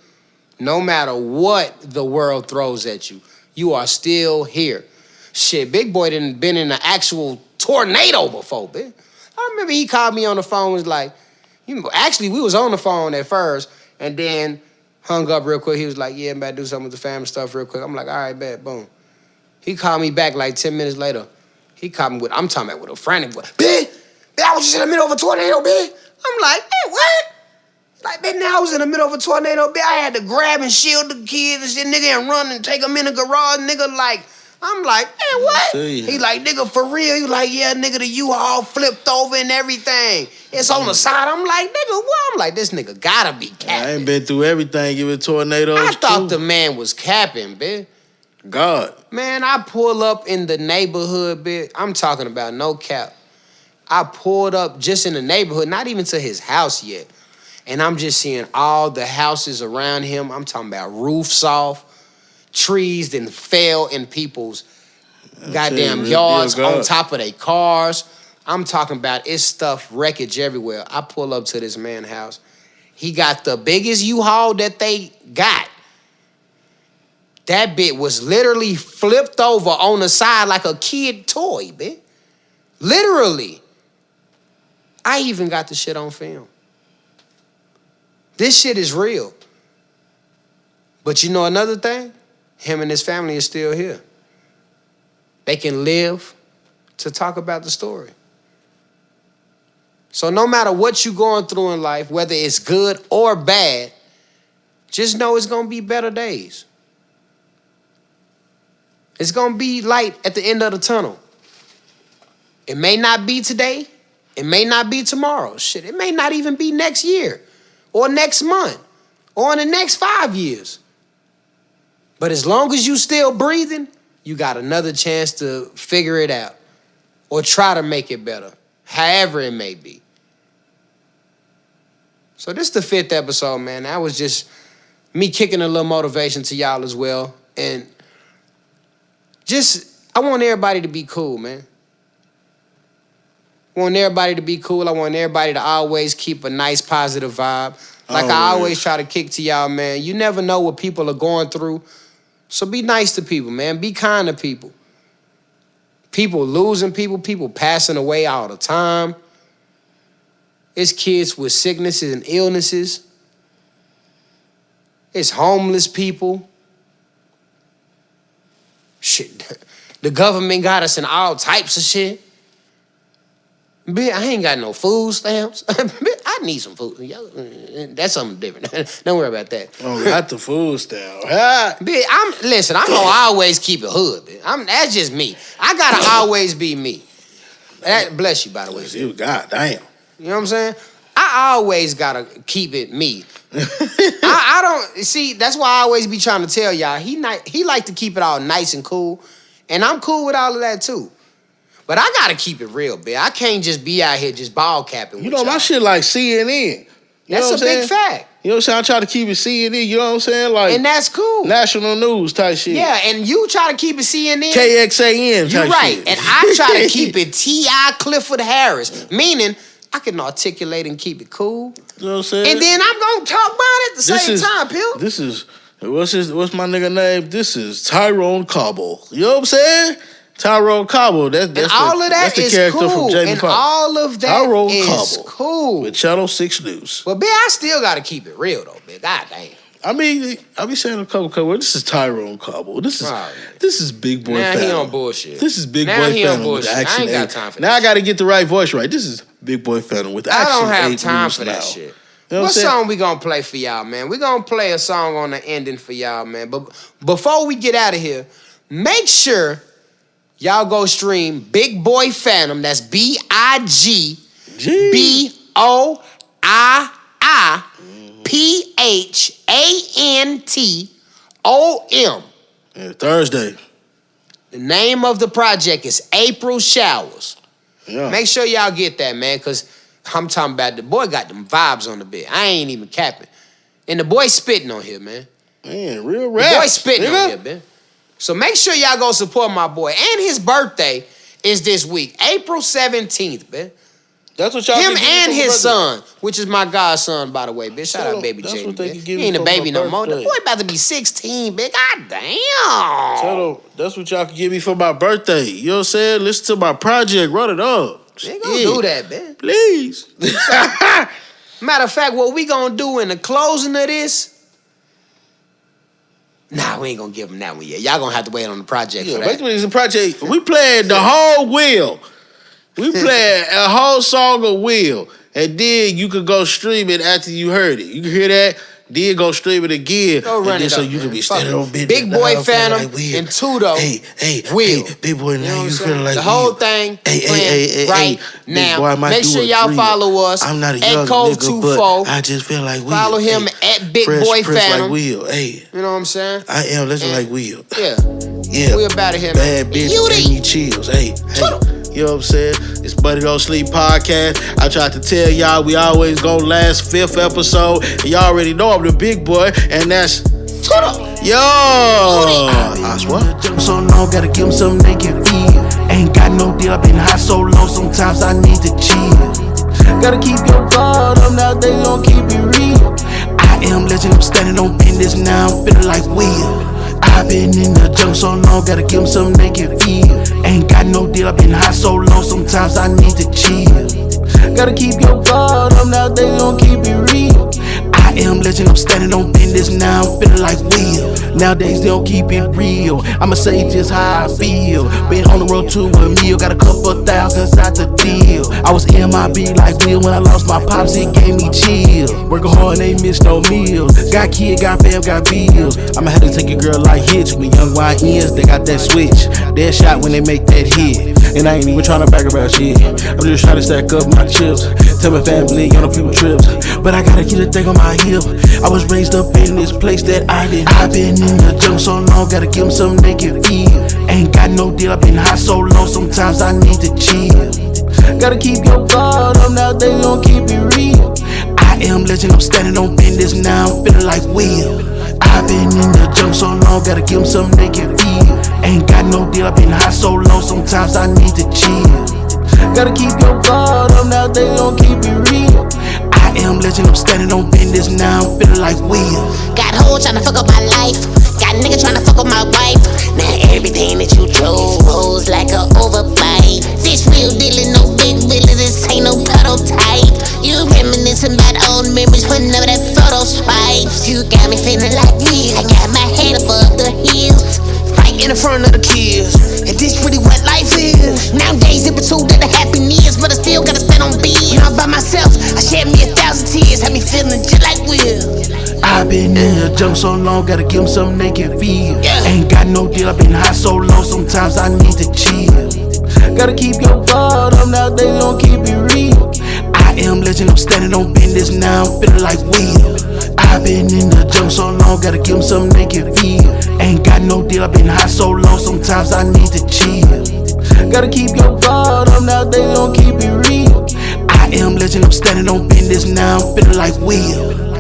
[SPEAKER 2] No matter what the world throws at you, you are still here. Shit, Big Boy done been in an actual tornado before, bitch. I remember he called me on the phone, was like, actually, we was on the phone at first, and then hung up real quick. He was like, yeah, I'm about to do something with the family stuff real quick. I'm like, all right, bet, boom. He called me back like 10 minutes later. He called me with, I'm talking about with a frantic voice. Bitch, I was just in the middle of a tornado, bitch. I'm like, hey, what? Like, man, now I was in the middle of a tornado, bitch. I had to grab and shield the kids and shit, nigga, and run and take them in the garage, nigga. Like, I'm like, man, what? He like, nigga, for real? He like, yeah, nigga, the U-Haul flipped over and everything. It's on the side. I'm like, nigga, what? I'm like, this nigga gotta be capping.
[SPEAKER 1] I ain't been through everything, giving tornadoes.
[SPEAKER 2] I thought the man was capping, bitch.
[SPEAKER 1] God.
[SPEAKER 2] Man, I pull up in the neighborhood, bitch. I'm talking about no cap. I pulled up just in the neighborhood, not even to his house yet. And I'm just seeing all the houses around him. I'm talking about roofs off, trees that fell in people's goddamn yards on top of their cars. I'm talking about it's stuff, wreckage everywhere. I pull up to this man's house. He got the biggest U-Haul that they got. That bit was literally flipped over on the side like a kid toy, bitch. Literally. I even got the shit on film. This shit is real. But you know another thing? Him and his family is still here. they can live to talk about the story. So no matter what you're going through in life, whether it's good or bad, just know it's going to be better days. It's going to be light at the end of the tunnel. It may not be today. It may not be tomorrow. Shit, it may not even be next year or next month or in the next 5 years. But as long as you still breathing, you got another chance to figure it out or try to make it better, however it may be. So this is the 5th episode, man. That was just me kicking a little motivation to y'all as well. And I want everybody to be cool, man. I want everybody to be cool. I want everybody to always keep a nice, positive vibe. Like I always try to kick to y'all, man. You never know what people are going through. So be nice to people, man. Be kind to people. People losing people passing away all the time. It's kids with sicknesses and illnesses. It's homeless people. Shit, the government got us in all types of shit. Bitch, I ain't got no food stamps. I need some food. That's something different. Don't worry about that.
[SPEAKER 1] Oh, not the food stamp.
[SPEAKER 2] Bitch, I'm gonna always keep it hood. Bitch. That's just me. I gotta always be me. Bless you, by the way.
[SPEAKER 1] You goddamn.
[SPEAKER 2] You know what I'm saying? I always gotta keep it me. I don't see. That's why I always be trying to tell y'all. He like to keep it all nice and cool, and I'm cool with all of that too. But I gotta keep it real, bitch. I can't just be out here just ball capping.
[SPEAKER 1] You know, my shit like CNN.
[SPEAKER 2] That's a big fact.
[SPEAKER 1] You know what I'm saying? I try to keep it CNN. You know what I'm saying? Like,
[SPEAKER 2] and that's cool.
[SPEAKER 1] National news type shit.
[SPEAKER 2] Yeah, and you try to keep it CNN.
[SPEAKER 1] KXAN type
[SPEAKER 2] You're right.
[SPEAKER 1] shit.
[SPEAKER 2] And I try to keep it T.I. Clifford Harris. Meaning, I can articulate and keep it cool.
[SPEAKER 1] You know what I'm saying?
[SPEAKER 2] And then I'm going to talk about it at the same time, Pill.
[SPEAKER 1] This is, what's my nigga name? This is Tyrone Cobble. You know what I'm saying? Tyrone Cobble. That's
[SPEAKER 2] and all of that
[SPEAKER 1] the
[SPEAKER 2] is
[SPEAKER 1] character
[SPEAKER 2] cool.
[SPEAKER 1] from Jamie
[SPEAKER 2] And
[SPEAKER 1] Foxx.
[SPEAKER 2] all of that
[SPEAKER 1] Tyrone
[SPEAKER 2] is
[SPEAKER 1] Cobble
[SPEAKER 2] cool.
[SPEAKER 1] with Channel 6 News.
[SPEAKER 2] But, bitch, I still got to keep it real, though, bitch. God damn.
[SPEAKER 1] I mean, I be saying a couple. This is Tyrone Cobble. This is Big Boy
[SPEAKER 2] Now
[SPEAKER 1] Phantom.
[SPEAKER 2] he on bullshit.
[SPEAKER 1] This is Big
[SPEAKER 2] Now
[SPEAKER 1] Boy
[SPEAKER 2] he on
[SPEAKER 1] Phantom with
[SPEAKER 2] bullshit.
[SPEAKER 1] action.
[SPEAKER 2] I ain't got time for
[SPEAKER 1] now
[SPEAKER 2] that
[SPEAKER 1] I got to get the right voice right. This is Big Boy Phantom with action.
[SPEAKER 2] I don't have
[SPEAKER 1] 8
[SPEAKER 2] time
[SPEAKER 1] news
[SPEAKER 2] for that
[SPEAKER 1] now.
[SPEAKER 2] shit.
[SPEAKER 1] You know
[SPEAKER 2] What
[SPEAKER 1] I'm
[SPEAKER 2] song we gonna play for y'all, man? We gonna play a song on the ending for y'all, man. But before we get out of here, make sure y'all go stream Big Boy Phantom. That's BIGBOIIPHANTOM.
[SPEAKER 1] Yeah, Thursday.
[SPEAKER 2] The name of the project is April Showers.
[SPEAKER 1] Yeah.
[SPEAKER 2] Make sure y'all get that, man, because I'm talking about the boy got them vibes on the bit. I ain't even capping. And the boy spitting on here, man.
[SPEAKER 1] Man, real rap.
[SPEAKER 2] The boy spitting on here, man. So make sure y'all go support my boy. And his birthday is this week, April 17th, man.
[SPEAKER 1] That's what y'all
[SPEAKER 2] Him
[SPEAKER 1] can give
[SPEAKER 2] and
[SPEAKER 1] me for
[SPEAKER 2] his
[SPEAKER 1] my
[SPEAKER 2] son, which is my godson, by the way, bitch. Shout out baby
[SPEAKER 1] that's
[SPEAKER 2] J.
[SPEAKER 1] what they can give
[SPEAKER 2] He ain't
[SPEAKER 1] me
[SPEAKER 2] a
[SPEAKER 1] for
[SPEAKER 2] baby
[SPEAKER 1] my
[SPEAKER 2] no more. The
[SPEAKER 1] birthday.
[SPEAKER 2] boy about to be 16, bitch. God damn.
[SPEAKER 1] Tell them, that's what y'all can give me for my birthday. You know what I'm saying? Listen to my project. Run it up.
[SPEAKER 2] They gonna do that, man.
[SPEAKER 1] Please.
[SPEAKER 2] Matter of fact, what we gonna do in the closing of this? Nah, we ain't gonna give them that one yet. Y'all gonna have to wait on the project for that.
[SPEAKER 1] Basically, it's a project. We played the whole wheel. We played a whole song of Will. And then you could go stream it after you heard it. You can hear that, then go stream it again.
[SPEAKER 2] Go run
[SPEAKER 1] and then
[SPEAKER 2] it
[SPEAKER 1] so
[SPEAKER 2] up,
[SPEAKER 1] you
[SPEAKER 2] man.
[SPEAKER 1] can be standing on business.
[SPEAKER 2] Big Boy Phantom and Tudo.
[SPEAKER 1] Hey,
[SPEAKER 2] Will.
[SPEAKER 1] Big Boy, now you feeling like
[SPEAKER 2] the whole
[SPEAKER 1] Will.
[SPEAKER 2] thing
[SPEAKER 1] Hey,
[SPEAKER 2] right
[SPEAKER 1] Big
[SPEAKER 2] now.
[SPEAKER 1] Boy, I might
[SPEAKER 2] Make
[SPEAKER 1] do
[SPEAKER 2] sure
[SPEAKER 1] a
[SPEAKER 2] y'all
[SPEAKER 1] trio.
[SPEAKER 2] follow us.
[SPEAKER 1] I'm not a
[SPEAKER 2] at
[SPEAKER 1] young
[SPEAKER 2] Code
[SPEAKER 1] nigga,
[SPEAKER 2] 24.
[SPEAKER 1] but I just feel like Will.
[SPEAKER 2] Follow him at Big Boy Phantom.
[SPEAKER 1] Like Will. Hey,
[SPEAKER 2] you know what I'm saying?
[SPEAKER 1] I am. Listen like Will.
[SPEAKER 2] Yeah.
[SPEAKER 1] Yeah.
[SPEAKER 2] We about to him.
[SPEAKER 1] Bad bitch, give me chills. Hey. You know what I'm saying? It's Buddy Don't Sleep Podcast. I tried to tell y'all we always go last 5th episode. And y'all already know I'm the big boy, and that's yo. I swear.
[SPEAKER 6] Jump so long, gotta give him something they can feel. Ain't got no deal, I've been high so long, sometimes I need to chill. Gotta keep your guard up, now they gon' keep it real. I am legend, I'm standing on business, now I'm feeling like Will. I've been in the jungle so long, gotta give them something they can feel. Ain't got no deal, I've been high so long, sometimes I need to chill. Gotta keep your guard up, now they gon' keep it real. I I am legend, I'm standing on business now, I'm feeling like Will. Nowadays they don't keep it real, I'ma say just how I feel. Been on the road to a meal, got a couple thousands out the deal. I was MIB like Will when I lost my pops, it gave me chill. Working hard and ain't miss no meals. Got kid, got fam, got bills. I'ma have to take a girl like Hitch. When young YNs, they got that switch. Dead shot when they make that hit. And I ain't even tryna brag about shit, I'm just trying to stack up my chips. Tell my family on a few trips, but I gotta keep the thing on my hip. I was raised up in this place that I did. I've been in the jungle so long, gotta give 'em some naked feel. Ain't got no deal, I've been high so long, sometimes I need to chill. Gotta keep your guard up, now they gon' keep it real. I am legend, I'm standing on business now, I'm feeling like Will. I've been in the jungle so long, gotta give 'em some naked feel. Ain't got no deal, I've been high so long, sometimes I need to chill. Gotta keep your guard up, now they gon' keep it real. I am legend, I'm standing on business now, I'm feeling like Will.
[SPEAKER 7] Got hoes tryna fuck up my life, got nigga tryna fuck up my wife. Now everything that you chose rolls like a overbite. This real dealin', no big billy, this ain't no prototype. You reminiscing about old memories whenever that photo swipes. You got me feeling like me, I got my head above the hills, right in the front of the kids. And this really what life is. Nowadays it pursued that the happiness, but I still gotta stand on beat. Not by myself, I shed me 1,000 tears, had me feeling just like Will.
[SPEAKER 6] I've been in the jungle so long, gotta give 'em some naked feel.
[SPEAKER 7] Yeah.
[SPEAKER 6] Ain't got no deal, I've been high so long, sometimes I need to chill. Gotta keep your guard up, now they gon' keep it real. I am legend, I'm standing on business now, I'm feeling like Will. I've been in the jungle so long, gotta give 'em some naked feel. Ain't got no deal, I've been high so long, sometimes I need to chill. Gotta keep your guard up, now they gon' keep it real. I am legend, I'm standing on business now, I'm feeling like Will.